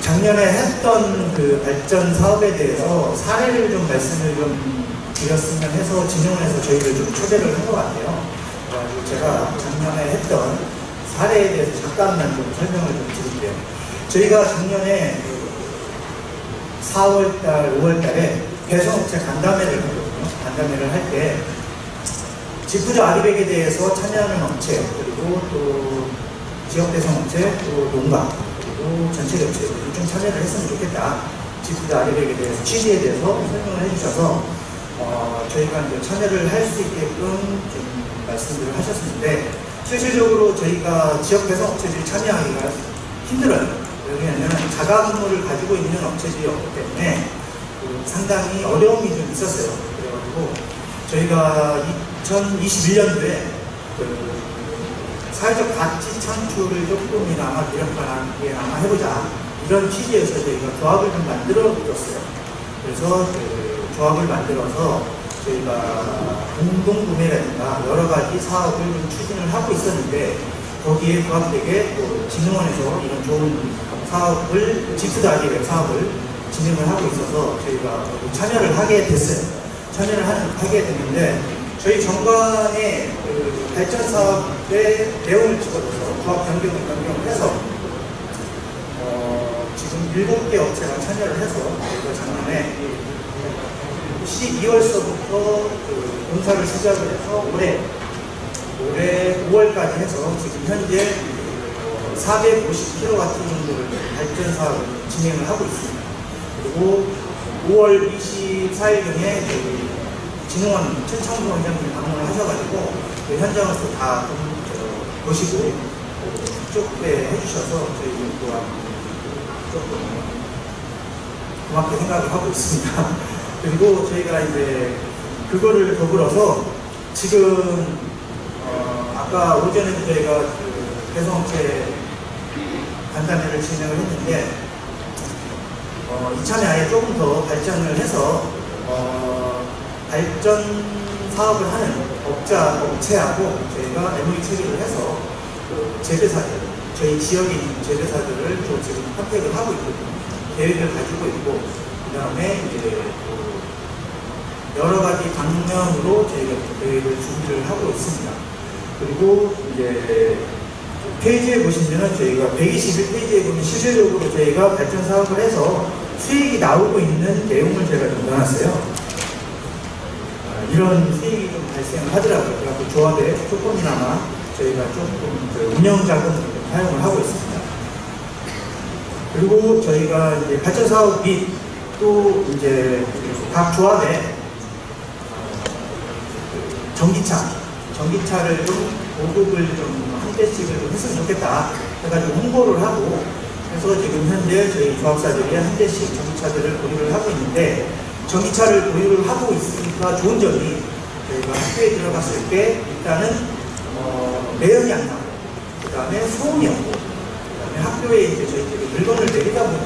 작년에 했던 그 발전 사업에 대해서 사례를 좀 말씀을 좀 드렸으면 해서 진행을 해서 저희를 좀 초대를 한 것 같아요. 그래가지고 제가 작년에 했던 사례에 대해서 잠깐만 좀 설명을 좀 드릴게요. 저희가 작년에 4월달, 5월달에 배송업체 간담회를 했거든요. 간담회를 할 때 직구조 아리백에 대해서 참여하는 업체, 그리고 또 지역 배송업체, 또 농가, 그리고 전체 업체 좀 참여를 했으면 좋겠다. 직구조 아리백에 대해서 취지에 대해서 설명을 해주셔서 저희가 이제 참여를 할 수 있게끔 좀 말씀들을 하셨는데 실질적으로 저희가 지역 배송 업체들이 참여하기가 힘들어요. 왜냐하면 자가 근무를 가지고 있는 업체들이 없기 때문에 상당히 어려움이 좀 있었어요. 그래가지고 저희가 2021년도에 사회적 가치 창출을 조금이나마 노력하게나마 해보자, 이런 취지에서 저희가 조합을 좀 만들어줬어요. 그래서 그 조합을 만들어서 저희가 공동구매라든가 여러 가지 사업을 좀 추진을 하고 있었는데, 거기에 부합되게 또 진흥원에서 이런 좋은 사업을, 지프다기의 사업을 진행을 하고 있어서 저희가 참여를 하게 됐어요. 하게 됐는데, 저희 정관의 그 발전 사업의 내용을 집어넣어서 조합 변경을 해서 지금 7개 업체가 참여를 해서 저희가 작년에 12월서부터 그 공사를 시작을 해서 올해 5월까지 해서 지금 현재 450kW 정도를 발전 사업을 진행을 하고 있습니다. 그리고 5월 24일경에 진흥원 최창수 원장님이 방문을 하셔가지고 그 현장을 또 다 보시고 축배 해주셔서 저희 또한 조금 고맙게 생각을 하고 있습니다. 그리고 저희가 이제 그거를 더불어서 지금 아까 오전에도 저희가 그 배송업체 간담회를 진행을 했는데 이참에 아예 조금 더 발전을 해서 발전 사업을 하는 업체하고 저희가 MOU 체결을 해서 그 재배사들, 저희 지역에 있는 재배사들을 또 지금 컨택을 하고 있고 계획을 가지고 있고, 그 다음에 이제 여러 가지 방면으로 저희가 계획을 준비를 하고 있습니다. 그리고 이제 페이지에 보시면은 저희가 121페이지에 보면 실질적으로 저희가 발전 사업을 해서 수익이 나오고 있는 내용을 제가 좀 넣어놨어요. 이런 수익이 좀 발생하더라고요. 그래서 조합에 조금이나마 저희가 조금 그 운영 자금을 사용을 하고 있습니다. 그리고 저희가 이제 발전 사업 및 또 이제 각 조합에 전기차를 좀 보급을 좀 한 대씩을 좀 했으면 좋겠다 해가지고 홍보를 하고, 그래서 지금 현재 저희 조합사들이 한 대씩 전기차들을 보유를 하고 있는데, 전기차를 보유를 하고 있으니까 좋은 점이 저희가 학교에 들어갔을 때 일단은 매연이 안 나고, 그 다음에 소음이 없고, 그 다음에 학교에 이제 저희들이 물건을 내리다 보면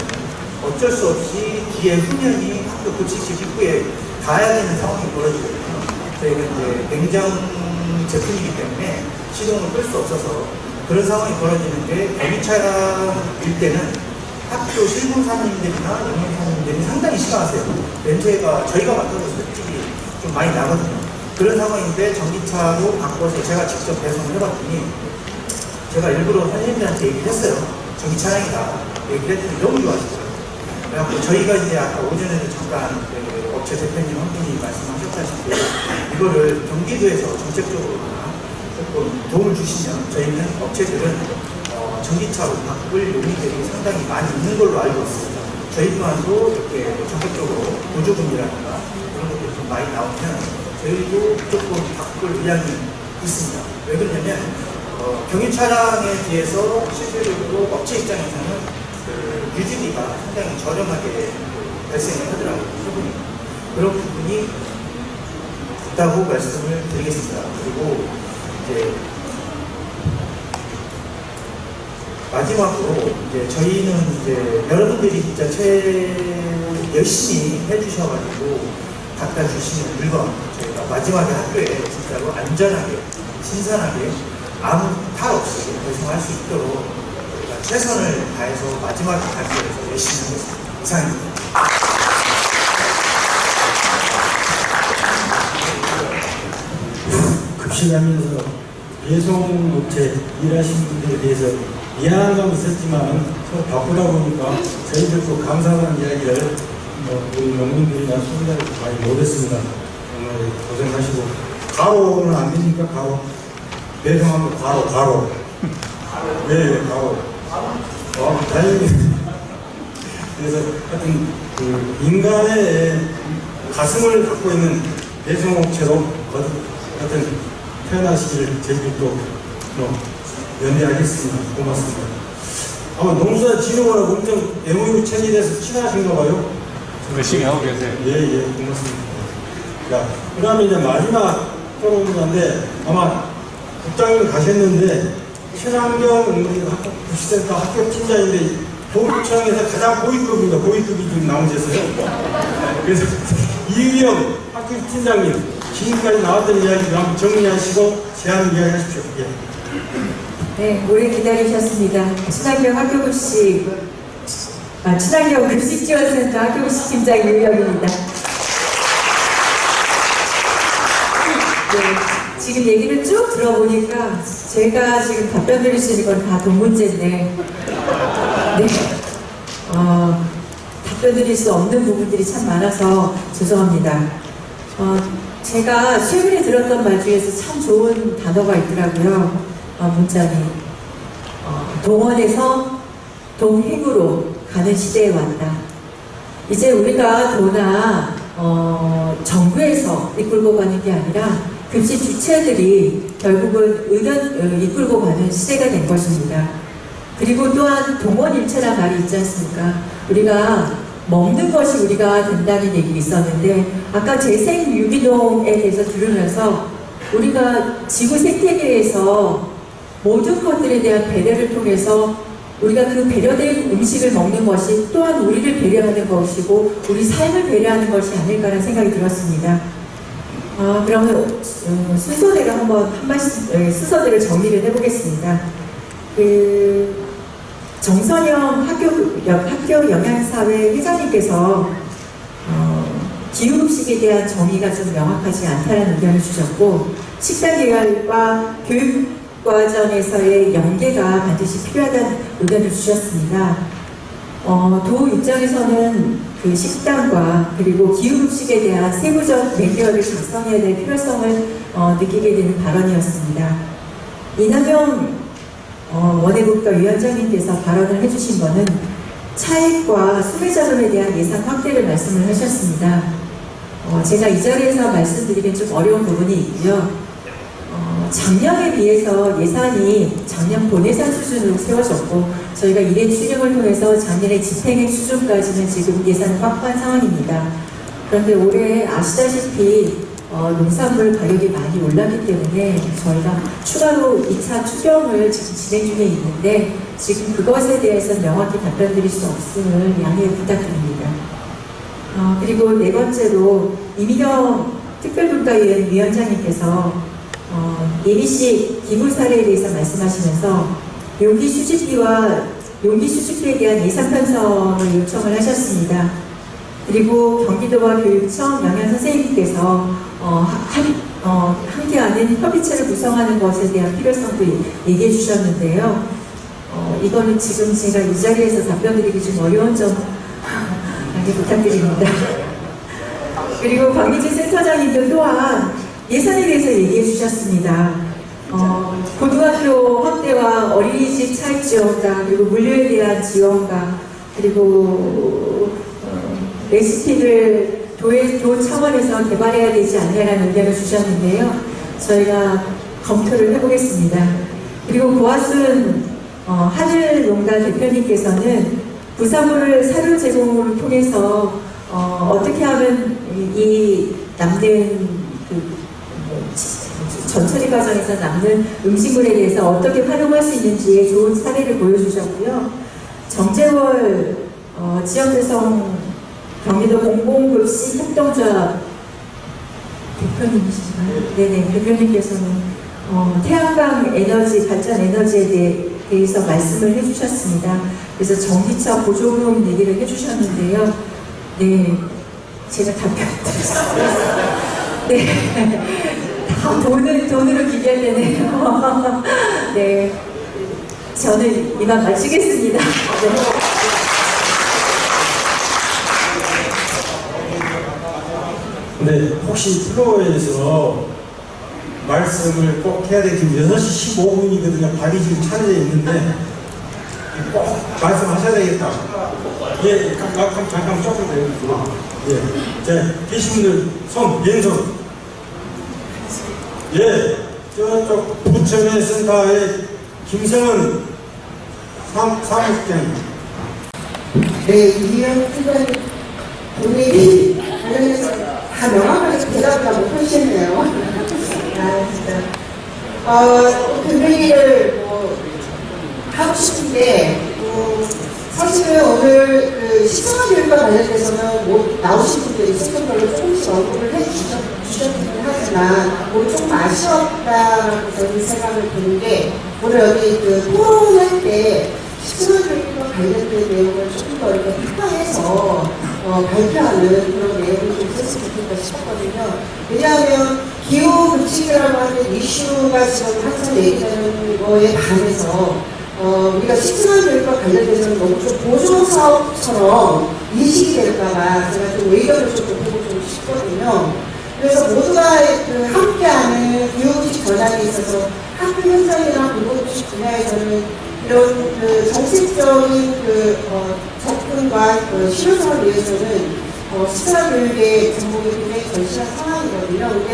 어쩔 수 없이 뒤에 후면이 학교 급식실 입구에 닿아야 되는 상황이 벌어지거든요. 저희가 이제 냉장 제품이기 때문에 시동을 끌 수 없어서 그런 상황이 벌어지는데, 전기차일 때는 학교 실무사님들이나 영양사님들이 상당히 싫어하세요. 냄새가 저희가 맡아서 솔직히 좀 많이 나거든요. 그런 상황인데 전기차로 바꿔서 제가 직접 배송을 해봤더니, 제가 일부러 선생님들한테 얘기를 했어요. 전기 차량이다 얘기를 했더니 너무 좋아하시더라고요. 그래갖고 저희가 이제 아까 오전에도 잠깐 그 업체 대표님 한 분이 말씀하셨다시피 이거를 경기도에서 정책적으로 조금 도움을 주시면 저희는 업체들은 전기차로 바꿀 용의들이 상당히 많이 있는 걸로 알고 있습니다. 저희 또한도 이렇게 적극적으로 보조금이라든가 그런 것들이 좀 많이 나오면 저희도 조금 바꿀 의향이 있습니다. 왜 그러냐면 경유 차량에 비해서 실질적으로 업체 입장에서는 그 유지비가 상당히 저렴하게 발생을 하더라고요. 그런 부분이 있다고 말씀을 드리겠습니다. 그리고 이제 마지막으로 이제 저희는 이제 여러분들이 진짜 열심히 해주셔가지고 갖다 주시는 물건 저희가 마지막에 학교에 진짜로 안전하게 신선하게 아무 탈 없이 배송할 수 있도록 저희가 최선을 다해서 마지막 단계에서 열심히 하겠습니다. 이상입니다. 급식하면서 배송업체 일하시는 분들에 대해서 미안한 감이 있었지만 서로 바쁘다 보니까 저희들도 감사하는 이야기를 우리 농민들이나 소비자들 많이 못했습니다. 정말 고생하시고 가로는 안 되니까 가로 배송하면 가로 네 가로 다행히 그래서 하여튼 그 인간의 가슴을 갖고 있는 배송업체로 하여튼 태어나시기를 저희들도 연대하겠습니다. 고맙습니다. 아마 농수산진흥원하고 엄청 MOU 체결해서 친하신가 봐요. 열심히 하고 계세요. 예, 고맙습니다. 자, 그 다음에 이제 마지막 토론인데 아마 국장님 가셨는데 친환경 부시센터 학교 팀장인데 교육청에서 가장 고위급입니다. 고위급이 지금 나오셨어요. 그래서 이의영 학교 팀장님 지금까지 나왔던 이야기를 한번 정리하시고 제안 이야기하십시오. 예. 네, 오래 기다리셨습니다. 친환경 학교급식, 친환경 급식지원센터 학교급식 팀장 이의영입니다. 네, 지금 얘기를 쭉 들어보니까 제가 지금 답변 드릴 수 있는 건 다 돈 문제인데, 네, 답변 드릴 수 없는 부분들이 참 많아서 죄송합니다. 제가 최근에 들었던 말 중에서 참 좋은 단어가 있더라고요. 문장이. 동원에서 동행으로 가는 시대에 왔다. 이제 우리가 도나 정부에서 이끌고 가는 게 아니라 급식 주체들이 결국은 이끌고 가는 시대가 된 것입니다. 그리고 또한 동원일체란 말이 있지 않습니까? 우리가 먹는 것이 우리가 된다는 얘기 있었는데 아까 재생 유기농에 대해서 들으면서 우리가 지구 생태계에서 모든 것들에 대한 배려를 통해서 우리가 그 배려된 음식을 먹는 것이 또한 우리를 배려하는 것이고 우리 삶을 배려하는 것이 아닐까라는 생각이 들었습니다. 그러면 순서대로 한번 한 말씀 순서대로 정리를 해보겠습니다. 정선영 학교 영양사회 회장님께서 기후급식에 대한 정의가 좀 명확하지 않다는 의견을 주셨고 식단 계열과 교육과정에서의 연계가 반드시 필요하다는 의견을 주셨습니다. 도 입장에서는 그 식단과 그리고 기후급식에 대한 세부적 매뉴얼을 작성해야 될 필요성을 느끼게 되는 발언이었습니다. 이남영 원외국가위원장님께서 발언을 해주신 것은 차액과 수혜자금에 대한 예산 확대를 말씀을 하셨습니다. 제가 이 자리에서 말씀드리기엔 좀 어려운 부분이 있고요. 작년에 비해서 예산이 작년 본예산 수준으로 세워졌고 저희가 일행 수령을 통해서 작년의 집행액 수준까지는 지금 예산을 확보한 상황입니다. 그런데 올해 아시다시피 농산물 가격이 많이 올랐기 때문에 저희가 추가로 2차 추경을 지금 진행 중에 있는데 지금 그것에 대해서 명확히 답변 드릴 수 없음을 양해 부탁드립니다. 그리고 네 번째로 이민영 특별분과위원장님께서 예비식 기부 사례에 대해서 말씀하시면서 용기 수집비에 대한 예산 편성을 요청을 하셨습니다. 그리고 경기도와 교육청 영양 선생님께서 함께하는 협의체를 구성하는 것에 대한 필요성도 얘기해 주셨는데요. 이거는 지금 제가 이 자리에서 답변드리기 좀 어려운 점 양해 부탁드립니다. 그리고 박미진 센터장님도 또한 예산에 대해서 얘기해 주셨습니다. 고등학교 확대와 어린이집 차입 지원과 그리고 물류에 대한 지원과 그리고 레시피를 도 차원에서 개발해야 되지 않냐라는 의견을 주셨는데요. 저희가 검토를 해보겠습니다. 그리고 고아순 하늘농가 대표님께서는 부산물을 사료 제공을 통해서 어떻게 하면 이 남는 전처리 과정에서 남는 음식물에 대해서 어떻게 활용할 수 있는지의 좋은 사례를 보여주셨고요. 정재월 지역대성 경기도 공공급식 협동조합 대표님이시나요? 네네, 대표님께서는 태양광 에너지, 발전 에너지에 대해서 말씀을 해주셨습니다. 그래서 전기차 보조금 얘기를 해주셨는데요. 네, 제가 답변드렸습니다. 네. 다 돈으로 귀결되네요. 네. 저는 이만 마치겠습니다. 네. 네, 혹시 프로에서 말씀을 꼭 해야 되지 6시 15분이거든요. 밥이 지금 차려져 있는데 꼭 말씀하셔야 되겠다. 예, 잠깐 조금 되겠구나. 예, 자, 계신 분들 손, 왼손. 예, 저쪽 부천의 센터의 김성은 사무국장입니다. 네, 이런 특별 본인이 관련해서 다 명확하게 대답을 다 못하시네요. 아, 진짜. 그 얘기를 하고 싶은데, 사실은 오늘 그 시청자들과 관련해서는 나오신 분들이 생각별로 조금씩 언급을 해주셨긴 하지만, 조금 아쉬웠다라고 저는 생각을 드는데, 오늘 여기 그 토론할 때 시청자들과 관련된 내용을 조금 더 이렇게 특화해서 발표하는 그런 내용을 좀 있었으면 좋겠다 싶었거든요. 왜냐하면 기후급식이라고 하는 이슈가 지금 항상 얘기되는 거에 반해서 우리가 시청자들과 관련돼서는 너무 좀 보조사업처럼 인식이 될까봐 제가 좀 의견을 좀 보고 좀 싶거든요. 그래서 모두가 그 함께하는 기후급식 전환에 있어서 학교 현장이나 공공급식 분야에서는 이런 그 정책적인 접근과 실효성을 위해서는 시사교육의 전공이 굉장히 절실한 상황이거든요. 근데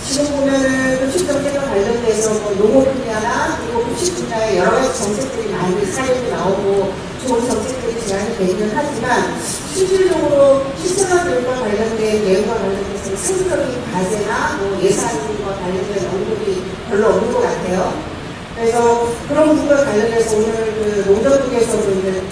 지금 보면은 급식 정책과 관련돼서 농업 분야나 그리고 급식 분야에 여러 가지 정책들이 많이 사례도 나오고 좋은 정책들이 제안이 되기는 하지만 실질적으로 시사교육과 관련된 내용과 관련돼서 세부적인 과제나 예산과 관련된 언급이 별로 없는 것 같아요. 그래서 그런 부분과 관련해서 오늘 그 농정국에서도 이제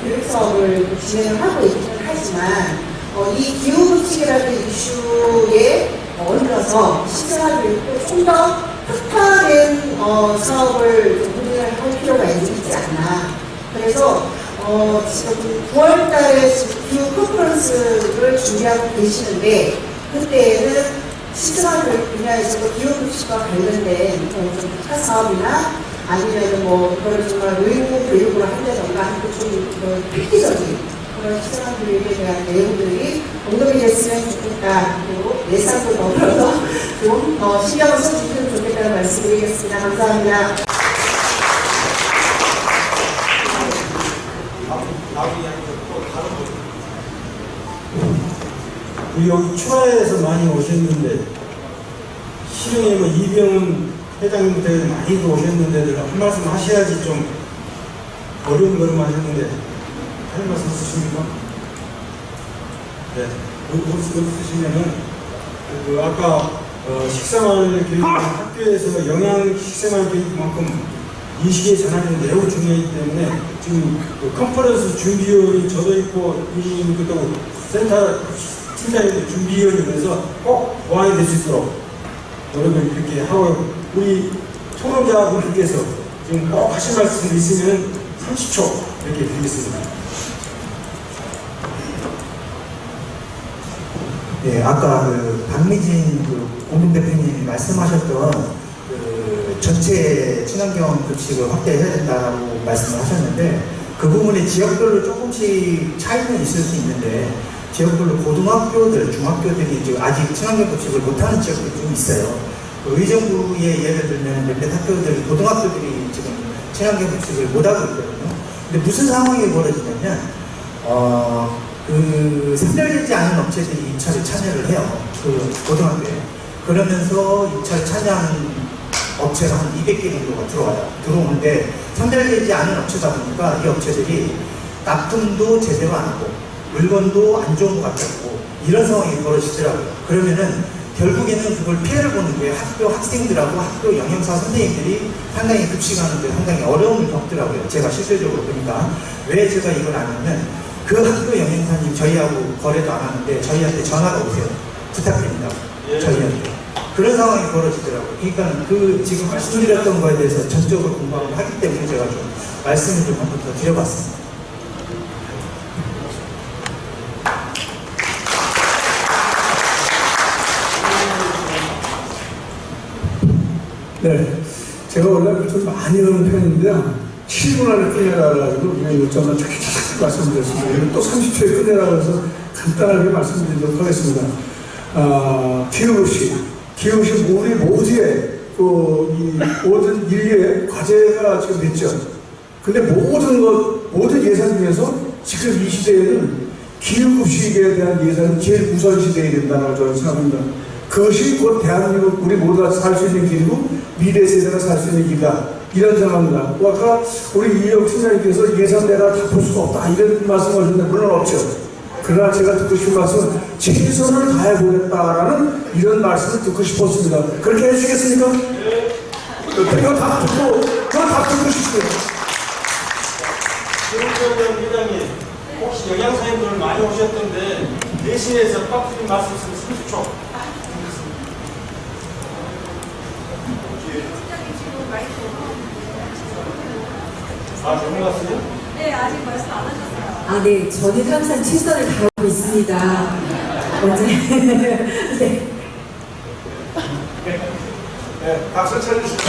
교육 사업을 진행을 하고 있기는 하지만 이 기후급식이라는 이슈에 얹어서 시청자 교육도 좀 더 특화된 사업을 운영을 할 필요가 있지 않나. 그래서 지금 9월달에 기후 컨퍼런스를 준비하고 계시는데 그때에는 시청자 교육 분야에서도 기후급식과 관련된 좀 특화 사업이나 아니면 그걸 정말 의무 교육으로 한다던가 좀 획기적인 그런 시청자 교육에 대한 내용들이 언급이 됐으면 좋겠다. 그리고 예산도 더불어서 좀 신경을 써주시면 좋겠다는 말씀드리겠습니다. 감사합니다. 여기 추가해서 많이 오셨는데 시흥에 이병훈 회장님부터 많이 오셨는데 한 말씀 하셔야지 좀 어려운 걸음 하셨는데 할 말씀 쓰십니까? 네, 쓰시면은 아까 식생활 교육 학교에서 영양 식생활 교육만큼 인식의 전환이 매우 중요하기 때문에 지금 컨퍼런스 준비위원이 저도 있고 그렇다고 센터 팀장님도 준비위원이 돼서 꼭 보완이 될 수 있도록 노력을 이렇게 하고 우리 토론자분들께서 지금 꼭 하실 말씀이 있으면 30초 이렇게 드리겠습니다. 네, 아까 박미진 공동대표님이 말씀하셨던 전체 친환경 급식을 확대해야 된다고 말씀을 하셨는데 그 부분에 지역별로 조금씩 차이는 있을 수 있는데 지역별로 고등학교들, 중학교들이 지금 아직 친환경 급식을 못하는 지역들이 좀 있어요. 의정부의 예를 들면 몇몇 학교들, 고등학교들이 지금 친환경 급식을 못하고 있거든요. 근데 무슨 상황이 벌어지냐면 선별되지 않은 업체들이 입찰에 참여를 해요. 그 고등학교에. 그러면서 입찰 참여하는 업체가 한 200개 정도가 들어오는데 선별되지 않은 업체다 보니까 이 업체들이 납품도 제대로 안 하고 물건도 안 좋은 것 같고 이런 상황이 벌어지더라고요. 그러면은 결국에는 그걸 피해를 보는 게 학교 학생들하고 학교 영양사 선생님들이 상당히 급식하는데 상당히 어려움을 겪더라고요. 제가 실질적으로 보니까 왜 제가 이걸 아냐면 그 학교 영양사님 저희하고 거래도 안 하는데 저희한테 전화가 오세요. 부탁드립니다. 저희한테. 그런 상황이 벌어지더라고요. 그러니까 지금 말씀드렸던 거에 대해서 전적으로 공감을 하기 때문에 제가 좀 말씀을 좀 한 번 더 드려봤습니다. 네, 제가 원래 좀 많이 하는 편인데요. 7분 안에 끝내라가지고 그냥 요점만 착착착 말씀드렸습니다. 또 30초에 끝내라고 해서 간단하게 말씀드리도록 하겠습니다. 기후급식 우리 모두의 이 모든 인류의 과제가 지금 됐죠. 근데 모든 예산 중에서 지금 이 시대에는 기후급식에 대한 예산이 제일 우선시되어야 된다고 저는 생각합니다. 그것이 곧 대한민국 우리 모두가 살 수 있는 길이고 미래 세대가 살 수 있는 길이다. 이런 생각입니다. 아까 우리 이혁 팀장님께서 예산대가 다 볼 수가 없다 이런 말씀하셨는데 물론 없죠. 그러나 제가 듣고 싶은 말씀은 최선을 다해보겠다라는 이런 말씀을 듣고 싶었습니다. 그렇게 해주시겠습니까? 이거 다 듣고 싶습니다. 김은경 회장님, 혹시 영양사님들 많이 오셨던데 대신해서 박수 좀 말씀 있으면 30초. 아, 넘어갔어요? 네, 아직 말씀 안 하셨어요. 아, 네. 저는 항상 최선을 다하고 있습니다. 언제? 네. 네, 박수 쳐주시죠.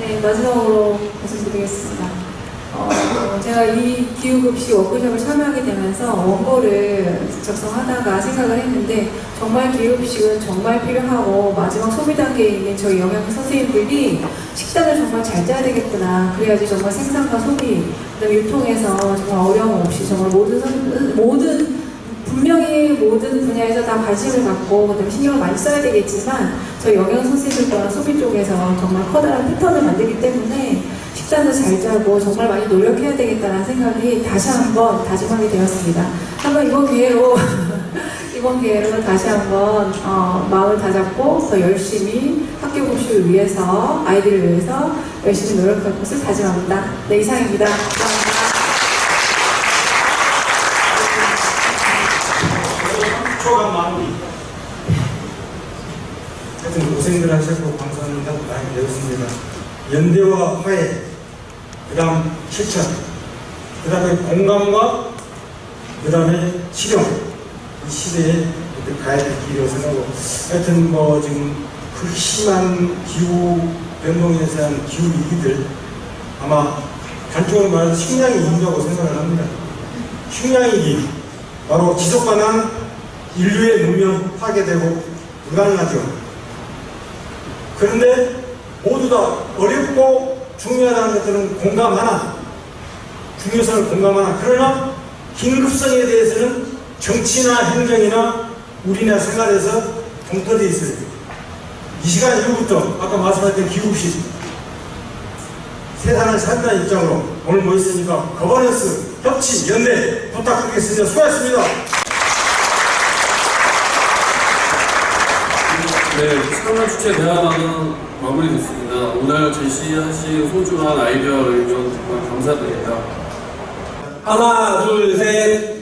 네, 마지막으로 말씀드리겠습니다. 제가 이 기후급식 워크숍을 참여하게 되면서 원고를 작성하다가 생각을 했는데 정말 기후급식은 정말 필요하고 마지막 소비 단계에 있는 저희 영양사 선생님들이 식단을 정말 잘 짜야 되겠구나. 그래야지 정말 생산과 소비, 그다음에 유통에서 정말 어려움 없이 정말 분명히 모든 분야에서 다 관심을 갖고 그다음에 신경을 많이 써야 되겠지만 저희 영양 선생님들 또한 소비 쪽에서 정말 커다란 패턴을 만들기 때문에 식단도 잘 짜고 정말 많이 노력해야 되겠다는 생각이 다시 한번 다짐하게 되었습니다. 한번 이번 기회로 다시 한번 마음을 다잡고 더 열심히 학교 급식을 위해서 아이들을 위해서 열심히 노력할 것을 다짐합니다. 네, 이상입니다. 감사합니다. 초간 마무리. 하여튼 고생들 하셨고 감사합니다. 많이 배웠습니다. 연대와 화해, 그 다음 실천, 그 다음에 공감과 그 다음에 실용, 이 시대에 가야 될 길이라고 생각하고, 하여튼 뭐 지금 극심한 기후 변동에 대한 기후 위기들 아마 단적으로 말해서 식량이 이유라고 생각을 합니다. 식량위기, 바로 지속가능한 인류의 문명 파괴되고 불가능하죠. 그런데 모두 다 어렵고 중요하다는 것들은 공감하나, 중요성을 공감하나, 그러나 긴급성에 대해서는 정치나 행정이나 우리나라 생활에서 동떨어져 있어요. 이 시간 이후부터 아까 말씀하셨던 기후식, 세상을 산다는 입장으로 오늘 모였으니까 거버넌스, 협치, 연대 부탁드리겠습니다. 수고하셨습니다. 네, 상암 주최 대화방은 마무리됐습니다. 오늘 제시하신 소중한 아이디어 의견 정말 감사드립니다. 하나, 둘, 셋.